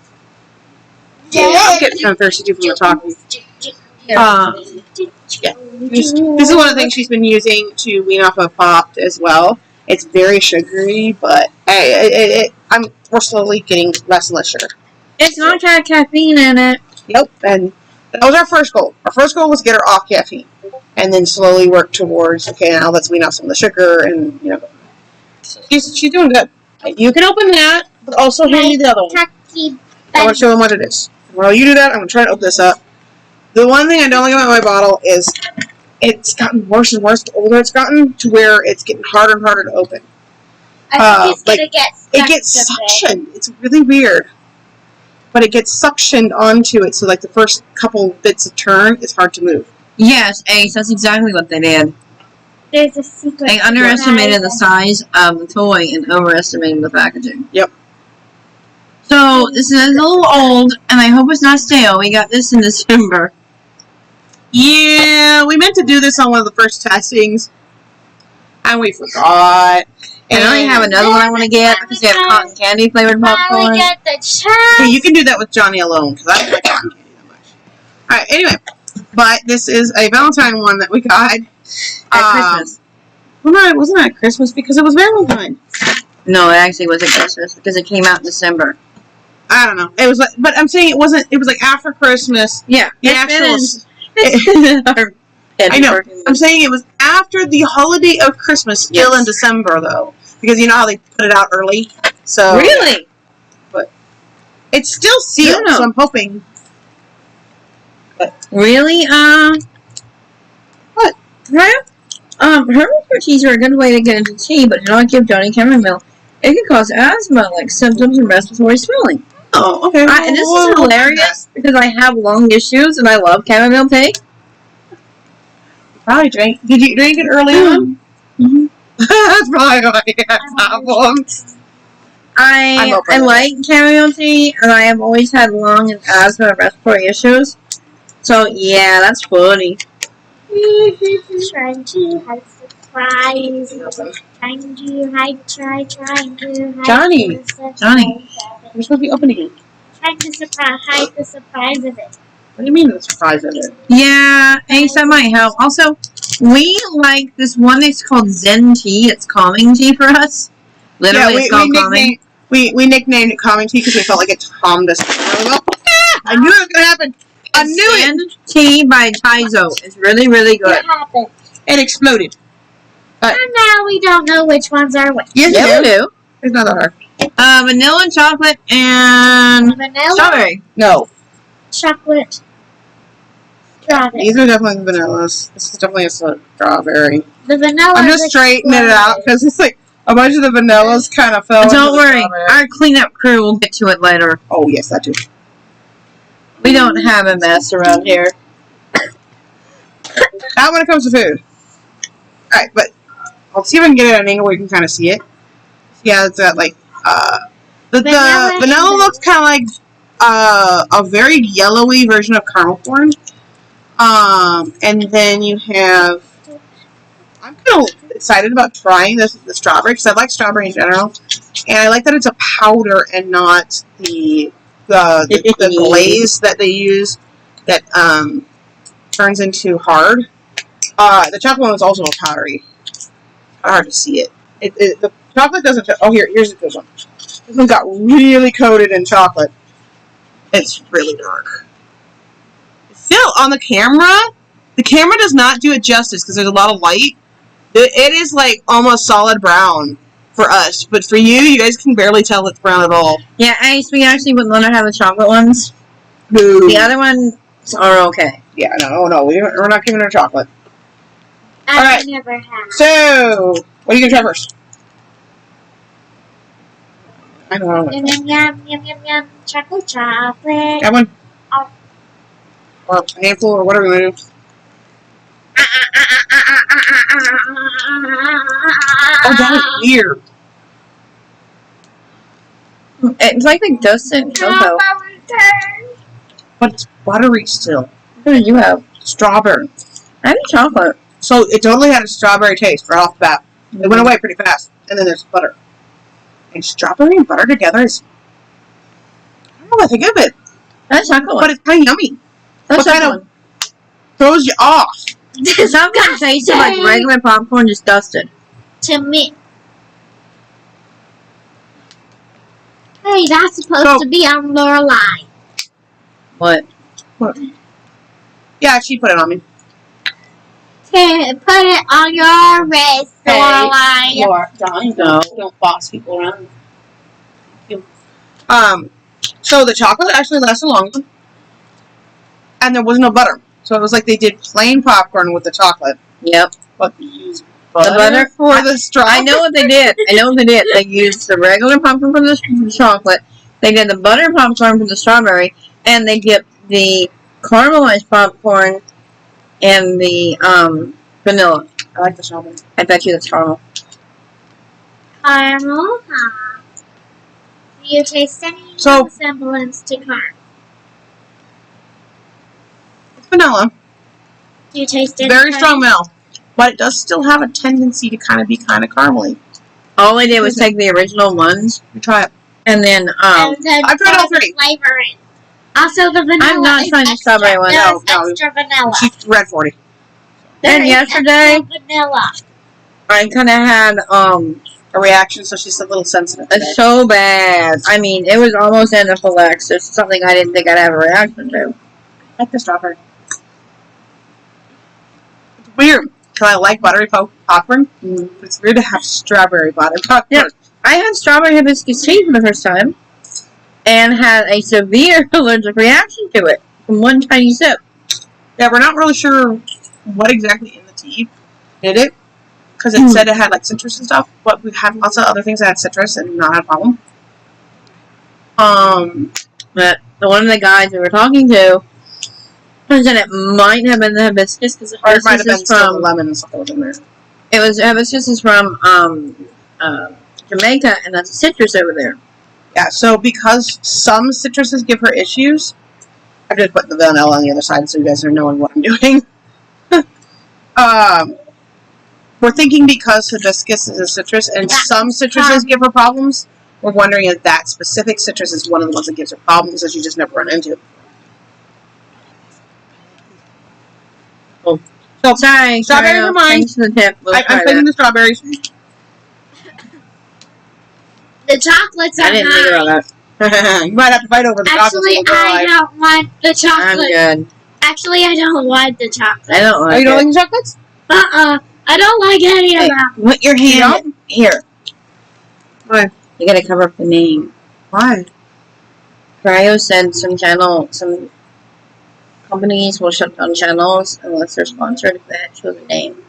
Yeah, I'm getting kind of thirsty too from the talking. This is one of the things she's been using to wean off of Popped as well. It's very sugary, but we're slowly getting less and less sugar. It's not got caffeine in it. Nope, and that was our first goal. Our first goal was get her off caffeine, and then slowly work towards, okay, now let's wean off some of the sugar, and, she's doing good. You can open that, but also hand me the other one. I want to show them what it is. While you do that, I'm going to try to open this up. The one thing I don't like about my bottle is it's gotten worse and worse the older it's gotten, to where it's getting harder and harder to open. I think it's going to get stuck. It gets suctioned. It's really weird. But it gets suctioned onto it, so the first couple bits of turn, it's hard to move. Yes, Ace, that's exactly what they did. There's a secret. They underestimated the size of the toy and overestimated the packaging. Yep. So, this is a little old, and I hope it's not stale. We got this in December. Yeah, we meant to do this on one of the first testings, and we forgot. And I only have another one I want to get, because they have cotton candy flavored popcorn. Now we get the chance. Hey, you can do that with Johnny alone, because I don't like cotton candy that much. Alright, anyway. But this is a Valentine one that we got. At Christmas. Well, it wasn't at Christmas, because it was Valentine. No, it actually wasn't Christmas, because it came out in December. I don't know. It was but I'm saying it wasn't, it was after Christmas. Yeah. The actual... I know. I'm saying it was after the holiday of Christmas, still in December, though. Because you know how they put it out early? So Really? But it's still sealed, so I'm hoping. But really? What? Herbal teas are a good way to get into tea, but do not give Johnny chamomile. It can cause asthma-like symptoms and respiratory swelling. Oh, okay. And this is hilarious because I have lung issues and I love chamomile tea. Probably drank. Did you drink it early on? Mm-hmm. That's probably why you had problems. I like chamomile tea, and I have always had lung and asthma and respiratory issues. So yeah, that's funny. Trying to hide surprise. Trying to hide, trying to hide. Johnny, you're supposed to be opening it. Trying to hide the surprise of it. What do you mean the surprise of it? Yeah, Ace, that might help. Also, we like this one that's called Zen tea. It's calming tea for us. Literally, it's called calming. We nicknamed it calming tea because we felt like it calmed us. I knew it was going to happen. I knew it. Zen tea by Taizo. It's really, really good. What happened? It exploded. And now we don't know which ones are which. Yes, we do. It's not that hard. Vanilla, chocolate, and vanilla, strawberry. No. Chocolate. Strawberry. These are definitely vanillas. This is definitely a strawberry. The vanilla. I'm just straightening it out because it's like a bunch of the vanillas kind of fell. Don't worry. Our cleanup crew will get to it later. Oh, yes, that too. We don't have a mess around here. Not when it comes to food. Alright, but I'll see if I can get it at an angle where you can kind of see it. Yeah, it's got like, the vanilla looks kind of like, a very yellowy version of caramel corn. And then you have, I'm kind of excited about trying the strawberry, because I like strawberry in general. And I like that it's a powder and not the glaze that they use that, turns into hard. The chocolate one is also a powdery. It's hard to see it. The chocolate doesn't. Oh, here's this one. This one got really coated in chocolate. It's really dark. Still on the camera, The camera does not do it justice because there's a lot of light. It is like almost solid brown for us, but for you guys can barely tell it's brown at all. Yeah, we actually would let her have the chocolate ones. Boo. The other ones are okay. Yeah, no, we're not giving her chocolate. I never have. So, what are you gonna try first? I don't know. Yum, yum, yum, yum, yum, yum. Chocolate. Got one? Oh. Or a handful, or whatever you want to do. Oh, that is weird. It's like the dusted cocoa. But it's buttery still. What did you have? Strawberry. I had chocolate. So it totally had a strawberry taste right off the bat. It went away pretty fast. And then there's butter. And strawberry and butter together is... I don't know what to think of it. That's chocolate one. But it's kind of yummy. That's what kind chocolate of throws you off? Some kind tasted like regular popcorn, just dusted. To me. Hey, that's supposed to be on Lorelai. What? Yeah, she put it on me. Okay, put it on your wrist, Lorelai. Don't boss people around. So the chocolate actually lasted longer. And there was no butter. So it was like they did plain popcorn with the chocolate. Yep. But they used butter, The butter for the strawberry. I know what they did. They used the regular popcorn for the chocolate. They did the butter popcorn for the strawberry. And they dipped the caramelized popcorn and the vanilla. I like the strawberry. I bet you that's caramel. Caramel, huh? Do you taste any resemblance to caramel? It's vanilla. Do you taste it? Very strong mouth. But it does still have a tendency to kind of be kind of caramely. All I did was take the original ones. You try it. And then, I've tried all three. Flavor in. Also, the vanilla. I'm not trying the strawberry one. No, extra vanilla. She's red 40. And yesterday, vanilla. I kind of had A reaction, so she's a little sensitive. it's so bad. I mean, it was almost anaphylaxis. It's something I didn't think I'd have a reaction to. I like the strawberry. It's weird, because I like buttery popcorn. But it's weird to have strawberry buttery popcorn. Yeah. I had strawberry hibiscus tea for the first time, and had a severe allergic reaction to it from one tiny sip. Yeah, we're not really sure what exactly in the tea did it, because it said it had like citrus and stuff, but we've had lots of other things that had citrus and not had a problem. But one of the guys we were talking to said it might have been the hibiscus, because the Or it might have hibiscus been is still the from lemon and stuff that was in there. it was hibiscus is from Jamaica, and that's citrus over there. Yeah, so because some citruses give her issues, I'm just putting the vanilla on the other side so you guys are knowing what I'm doing. We're thinking because hibiscus is a citrus and some citruses give her problems, we're wondering if that specific citrus is one of the ones that gives her problems that you just never run into. Oh. So, sorry, strawberry for mine. Thanks for the tip. I'm picking the strawberries. The chocolates are I didn't think about that. You might have to fight over the chocolates. Actually, I don't want the chocolate. I'm good. Actually, I don't want the chocolate. I don't like Oh, you don't like the chocolates? I don't like any of them. Put your hand here. Why? You gotta cover up the name. Why? Cryo said some companies will shut down channels unless they're sponsored if they show the name.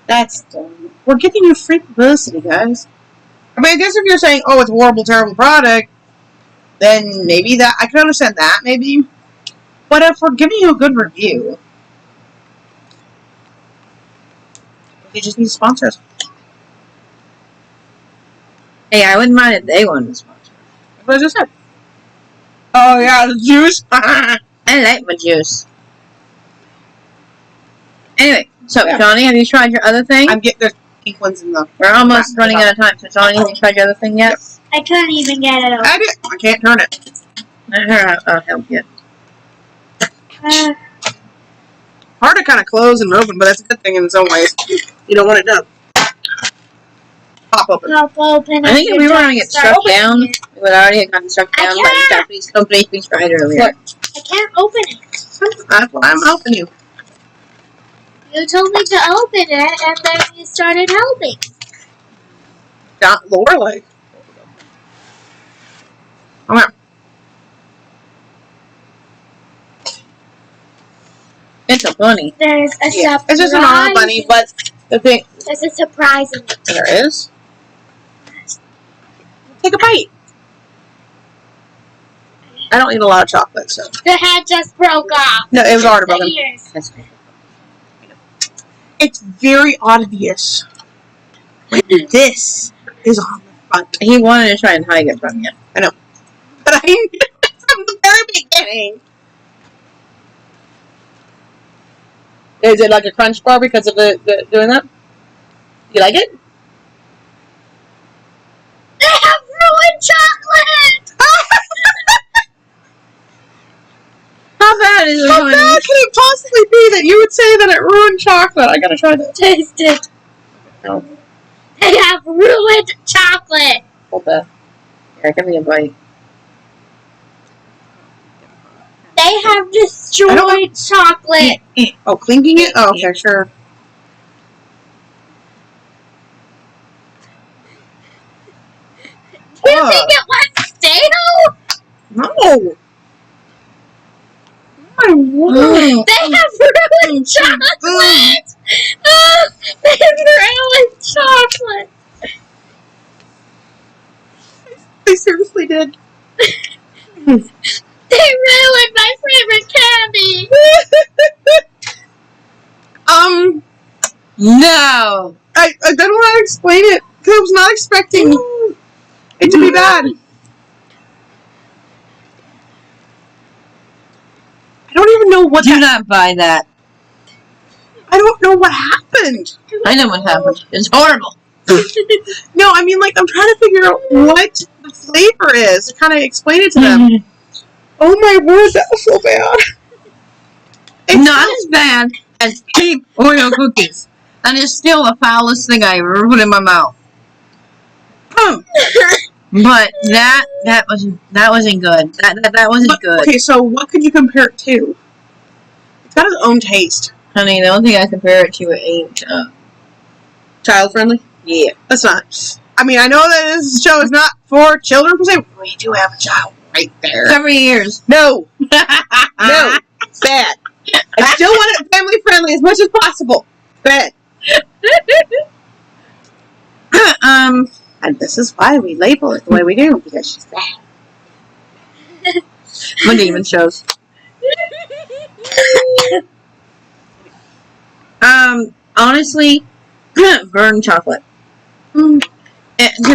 That's dumb. We're giving you free publicity, guys. I mean, I guess if you're saying, oh, it's a horrible, terrible product, then maybe that, I can understand that, maybe. But if we're giving you a good review, you just need sponsors. Hey, I wouldn't mind if they wanted to sponsor. What I just said. Oh, yeah, the juice. I like my juice. Anyway, so, Yeah. Johnny, have you tried your other thing? I'm getting the pink ones in the... We're almost running out of time, so Johnny, have you tried your other thing yet? I couldn't even get it open. I did. I can't turn it. I'll help you. Hard to kind of close and open, but that's a good thing in some ways. You don't want it to pop open. Pop open. I think if we were going to get struck down, we would already have gotten struck down by the Japanese company we tried earlier. I can't open it. That's why I'm helping you. You told me to open it, and then you started helping. Not lower leg. Come here. It's a bunny. There's a surprise. It's just a normal bunny, but the thing There's a surprise in it. there is. Take a bite. I don't eat a lot of chocolate, so. The head just broke off. No, it was already The broken. ears. It's very obvious. This is on the front. He wanted to try and hide it from you. But I knew from the very beginning. Is it like a crunch bar because of the doing that? You like it? They have ruined chocolate! How bad is it? How bad can it possibly be that you would say that it ruined chocolate? I gotta try that. Taste it. No. They have ruined chocolate! Hold that. Here, give me a bite. They have destroyed chocolate! Oh, clinking it? Oh, okay, sure. Do you think it was stale? No. My word. They have ruined chocolate! They have ruined chocolate! They seriously did. They ruined my favorite candy! No! I don't know how to explain it because I was not expecting it to be bad. I don't even know what Do not buy that. I don't know what happened. I know what happened. It's horrible. No, I mean, like, I'm trying to figure out what the flavor is to kind of explain it to them. Oh my word, that was so bad. It's Not as bad as cheap Oreo cookies. And it's still the foulest thing I ever put in my mouth. But that wasn't good. That wasn't good. Okay, so what could you compare it to? It's got its own taste. Honey, the only thing I compare it to ain't Child friendly? yeah. That's not. I mean, I know that this show is not for children per se. We do have a child right there. 7 years. No. No. It's bad. I still want it family friendly as much as possible. Bad. And this is why we label it the way we do, because she's bad. Look, even shows. Honestly, burnt chocolate. To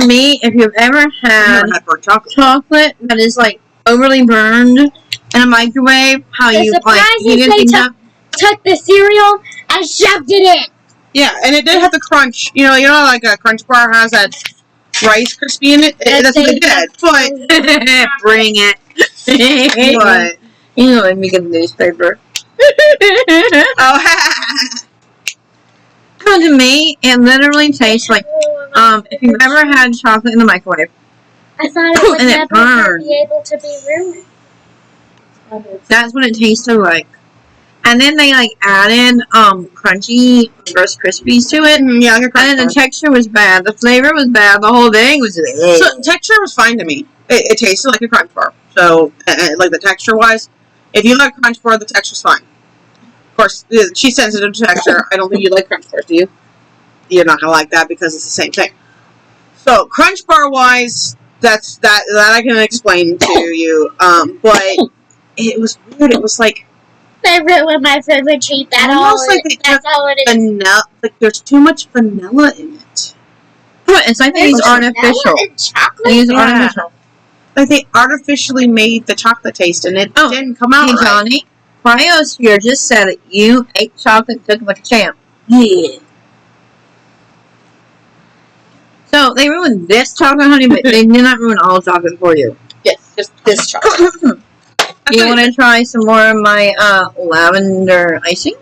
me, if you've ever I've had never had burnt chocolate. chocolate that is like overly burned in a microwave, how The you like surprise heat is it they things up. took the cereal and shoved it in. Yeah, and it did have the crunch. You know, like a Crunch Bar has that Rice Krispie in it. That's what they did. But Bring it. but You know, let me get the newspaper. oh, To me, it literally tastes like if you've ever had chocolate in the microwave. I thought it would And it never burned. be able to be ruined. That's what it tasted like. And then they like added crunchy Rice Krispies to it. yeah, like a And Crunch then Bar. the texture was bad. The flavor was bad. The whole thing was So texture was fine to me. It tasted like a Crunch Bar. So like the texture wise, if you like Crunch Bar, the texture's fine. Of course, she's sensitive to texture. I don't think you like Crunch Bars, do you? You're not gonna like that because it's the same thing. So Crunch Bar wise, that I can explain to you. But it was weird. It was like They ruined my favorite treat. almost like they That's all it is. vanilla. Like there's too much vanilla in it. It's like they use There's artificial. vanilla and chocolate? They use Yeah. artificial. Like they artificially made the chocolate taste, and it Oh, didn't come out Hey, right. Johnny. Cryosphere just said that you ate chocolate and took it like a champ. Yeah. So they ruined this chocolate, honey, but they did not ruin all chocolate for you. Yes, just this chocolate. You want to try some more of my lavender icing?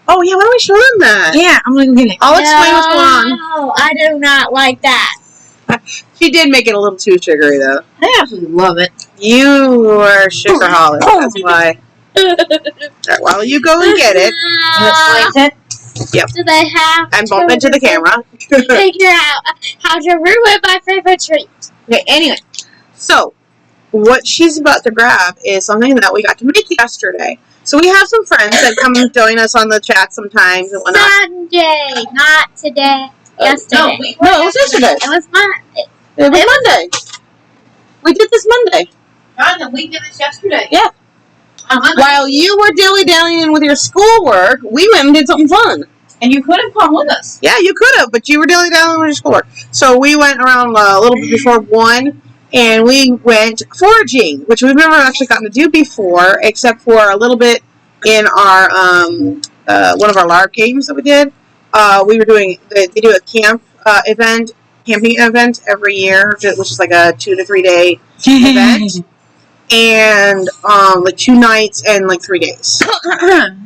Oh yeah, why don't we show them that? Yeah, I'm gonna get it. I'll explain what's going on. No, I do not like that. She did make it a little too sugary though. I absolutely love it. You are sugarholic. That's why. While you go and get it. It. Yep. Do they have And bump into the camera. figure out how to ruin my favorite treat? Okay, anyway. So, what she's about to grab is something that we got to make yesterday. So we have some friends that come and join us on the chat sometimes and whatnot. Sunday, not today. Yesterday. No, it was yesterday. It was Monday. It was Monday. We did this Monday. God, we did this yesterday. Yeah. While you were dilly-dallying with your schoolwork, we went and did something fun. And you could have come with us. Yeah, you could have, but you were dilly-dallying with your schoolwork. So we went around a little bit before 1, and we went foraging, which we've never actually gotten to do before, except for a little bit in our one of our LARP games that we did. We were doing, they do a camping event every year, which is like a 2 to 3 day event. And like 2 nights and like 3 days.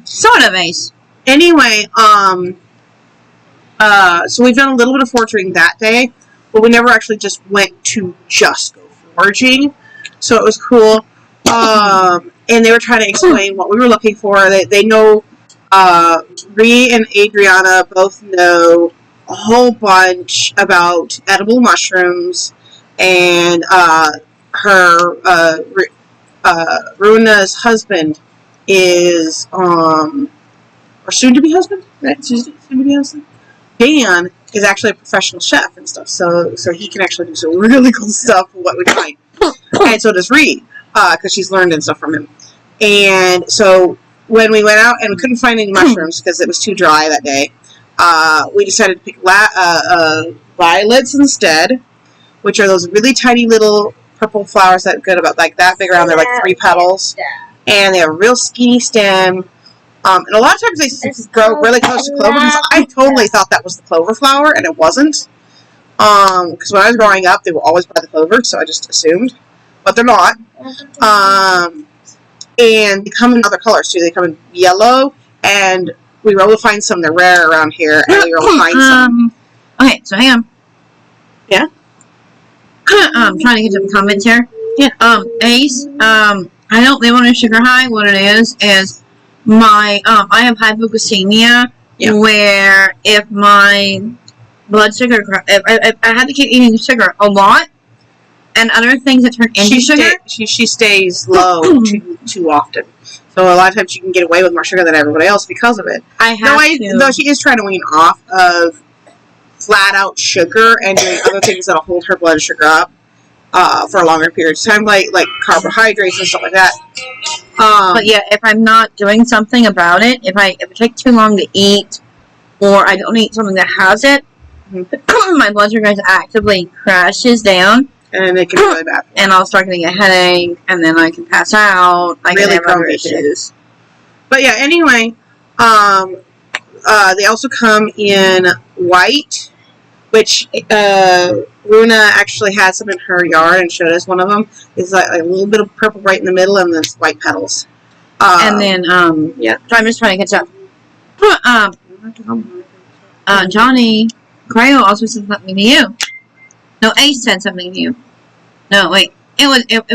Sort of, Ace. Anyway, so we've done a little bit of foraging that day, but we never actually just went to just go foraging. So it was cool. And they were trying to explain what we were looking for. They know, Ree and Adriana both know a whole bunch about edible mushrooms, and Runa's husband is, or soon-to-be husband? Right? Soon-to-be husband? Dan is actually a professional chef and stuff, so he can actually do some really cool stuff with what we find. And so does Ree, because she's learned and stuff from him. And so when we went out and we couldn't find any mushrooms because it was too dry that day, we decided to pick violets instead, which are those really tiny little purple flowers that get about like that big around. They're like 3 petals, and they have a real skinny stem. And a lot of times they grow really close to clover. Because I totally thought that was the clover flower, and it wasn't. Because when I was growing up, they were always by the clover, so I just assumed, but they're not. And they come in other colors too. They come in yellow, and we were able to find some. They're rare around here, and we were able to find some. Okay, so hang on. Yeah. I'm trying to get some comments here. Yeah. Ace, I don't live on a sugar high. What it is my, I have hypoglycemia, where if my blood sugar, if I had to keep eating sugar a lot, and other things that turn into sugar. She stays low too often. So a lot of times she can get away with more sugar than everybody else because of it. Though she is trying to wean off of flat out sugar and doing other things that'll hold her blood sugar up for a longer period of time, like carbohydrates and stuff like that. But yeah, if I'm not doing something about it, if it takes too long to eat, or I don't eat something that has it, my blood sugar actively crashes down. And it can be really bad. And I'll start getting a headache, and then I can pass out. I can have other issues. But yeah, anyway, they also come in white, which Runa actually had some in her yard and showed us one of them. It's like a little bit of purple right in the middle, and then white petals. And then, yeah. So I'm just trying to catch up. Johnny Cryo also said something to you. No, Ace said something to you. No, wait. It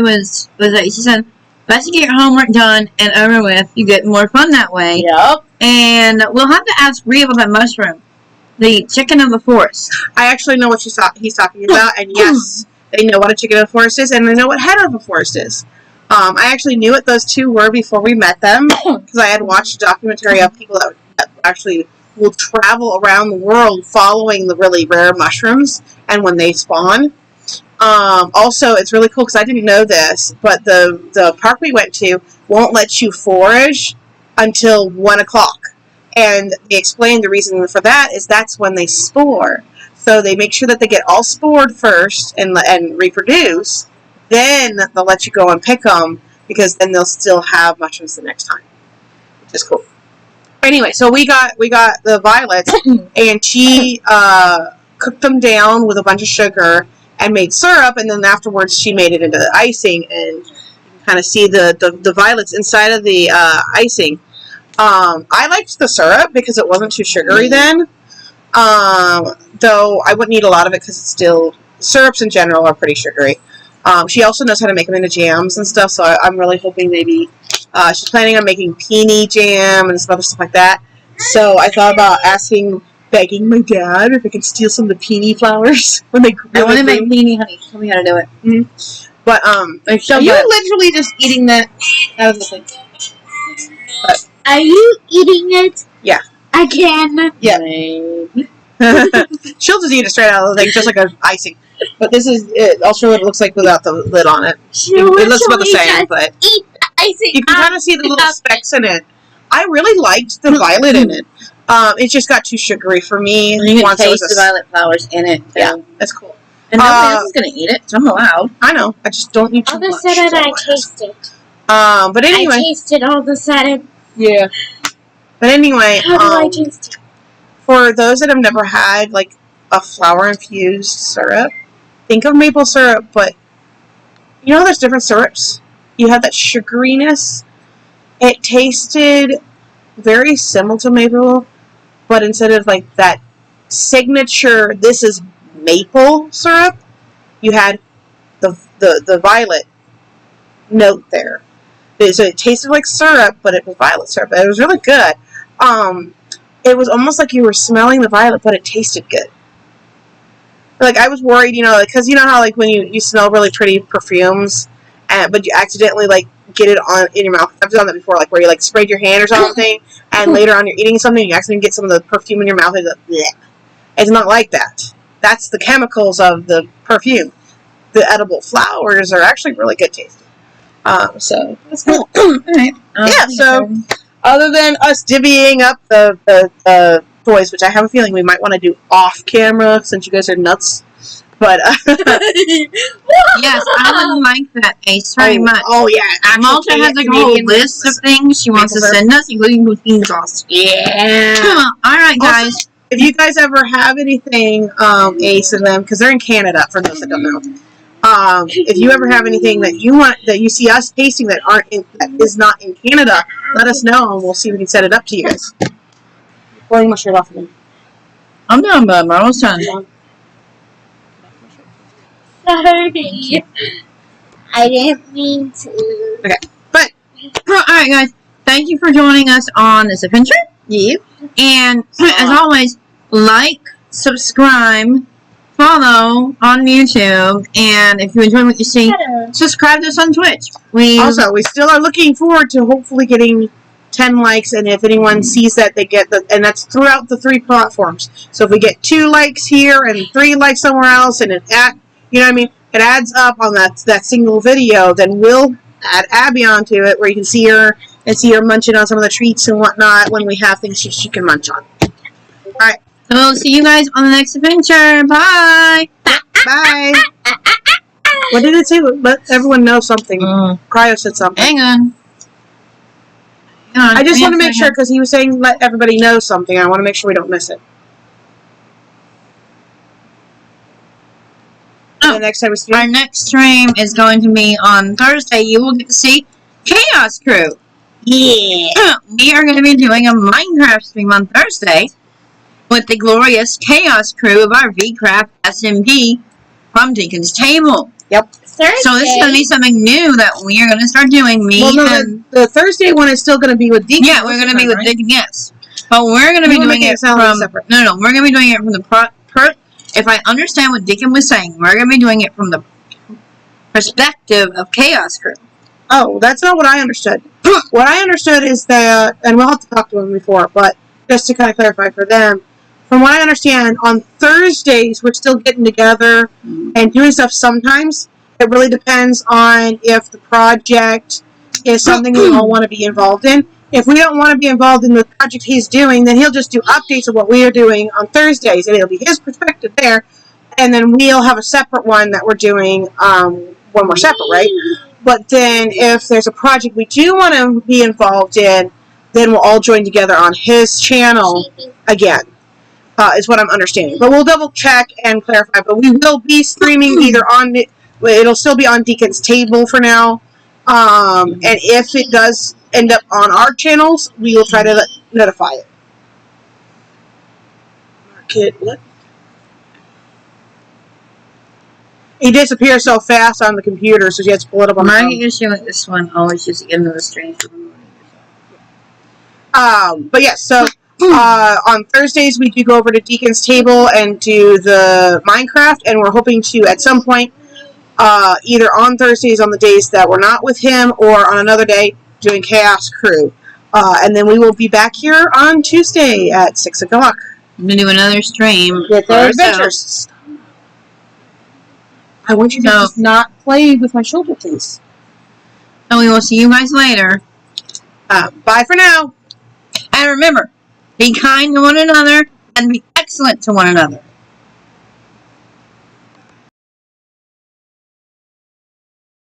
was Ace. He said, best to get your homework done and over with. You get more fun that way. Yep. And we'll have to ask Rhea about that mushroom. The chicken of the forest. I actually know what he's talking about, and yes, they know what a chicken of the forest is, and they know what hen of the forest is. I actually knew what those two were before we met them, because I had watched a documentary of people that actually will travel around the world following the really rare mushrooms and when they spawn. Also, it's really cool because I didn't know this, but the park we went to won't let you forage until 1 o'clock. And they explained the reason for that is that's when they spore. So they make sure that they get all spored first and reproduce. Then they'll let you go and pick them, because then they'll still have mushrooms the next time, which is cool. Anyway, so we got the violets, and she cooked them down with a bunch of sugar and made syrup, and then afterwards she made it into icing, and you can kind of see the violets inside of the icing. I liked the syrup because it wasn't too sugary then, though I wouldn't eat a lot of it because it's still, syrups in general are pretty sugary. She also knows how to make them into jams and stuff, so I'm really hoping maybe She's planning on making peony jam and some other stuff like that. So I thought about begging my dad if I could steal some of the peony flowers when they grow. I want to make peony honey. Tell me how to do it. Mm-hmm. But so are you literally just eating that out of the thing? But, are you eating it? Yeah. Again? Yeah. She'll just eat it straight out of the thing, just like an icing. But this is it. I'll show what it looks like without the lid on it. It looks about the same, but eat the icing. you can kind of see the little specks in it. I really liked the violet in it. It just got too sugary for me. You can taste the violet flowers in it. Too. Yeah, that's cool. And nobody else is going to eat it, so I'm allowed. I know. I just don't eat too all of a much. sudden, I taste it. But anyway. I taste it all of a sudden. Yeah. But anyway. How do I taste it? For those that have never had, like, a flour-infused syrup, think of maple syrup, but you know there's different syrups? You have that sugariness. It tasted very similar to maple, but instead of, like, that signature, this is maple syrup, you had the violet note there. So it tasted like syrup, but it was violet syrup. It was really good. It was almost like you were smelling the violet, but it tasted good. Like, I was worried, you know, because you know how, like, when you smell really pretty perfumes, but you accidentally, like, get it in your mouth. I've done that before, like, where you, like, sprayed your hand or something, and later on you're eating something, and you accidentally get some of the perfume in your mouth, and it's not like that. That's the chemicals of the perfume. The edible flowers are actually really good tasting. So, that's cool. Alright. Yeah, so, other than us divvying up the toys, which I have a feeling we might want to do off camera since you guys are nuts. But yes, I would like that Ace very much. Oh yeah, Malta has like a whole list of things she wants to send us, including poutine sauce. Yeah. Alright, guys. Also, if you guys ever have anything, Ace and them, because they're in Canada, for those that don't know. If you ever have anything that you want, that you see us tasting that is not in Canada, let us know and we'll see if we can set it up to you guys. Pulling my shirt off again. I'm done, but Marlo's done. Sorry. I didn't mean to. Okay, but alright, guys. Thank you for joining us on this adventure. Yep. And as always, like, subscribe, follow on YouTube, and if you enjoy what you see, subscribe to us on Twitch. We still are looking forward to hopefully getting 10 likes, and if anyone sees that, they get and that's throughout the 3 platforms. So if we get 2 likes here and 3 likes somewhere else, and you know what I mean, it adds up on that single video, then we'll add Abby onto it, where you can see her and see her munching on some of the treats and whatnot when we have things she can munch on. Alright. So we'll see you guys on the next adventure. Bye! Bye! What did it say? Let everyone know something. Cryo said something. Hang on. I just want to make sure, because he was saying let everybody know something. I want to make sure we don't miss it. Oh, our next stream is going to be on Thursday. You will get to see Chaos Crew. Yeah. We are going to be doing a Minecraft stream on Thursday with the glorious Chaos Crew of our VCraft SMP from Deacon's Table. Yep. Thursday. So this is going to be something new that we are going to start doing. The Thursday one is still going to be with Deacon. Yeah, we're going to be with Deacon, yes. But we're going to be doing it from... No, we're going to be doing it from the... If I understand what Deacon was saying, we're going to be doing it from the perspective of Chaos Crew. Oh, that's not what I understood. What I understood is that, and we'll have to talk to him before, but just to kind of clarify for them, from what I understand, on Thursdays, we're still getting together and doing stuff sometimes. It really depends on if the project is something we all want to be involved in. If we don't want to be involved in the project he's doing, then he'll just do updates of what we are doing on Thursdays, and it'll be his perspective there. And then we'll have a separate one that we're doing when we're separate, right? But then if there's a project we do want to be involved in, then we'll all join together on his channel again, is what I'm understanding. But we'll double check and clarify. But we will be streaming either on it'll still be on Deacon's Table for now. And if it does end up on our channels, we will try to notify it. Market, what? He disappears so fast on the computer, so she has to pull it up on My the issue with this one always just get into the strange room. But yes, so on Thursdays we do go over to Deacon's Table and do the Minecraft, and we're hoping to at some point, either on Thursdays on the days that we're not with him, or on another day doing Chaos Crew. And then we will be back here on Tuesday at 6 o'clock. I'm gonna do another stream With for our ourselves. adventures. I want you to just not play with my shoulder, please. And we will see you guys later. Bye for now. And remember, be kind to one another and be excellent to one another.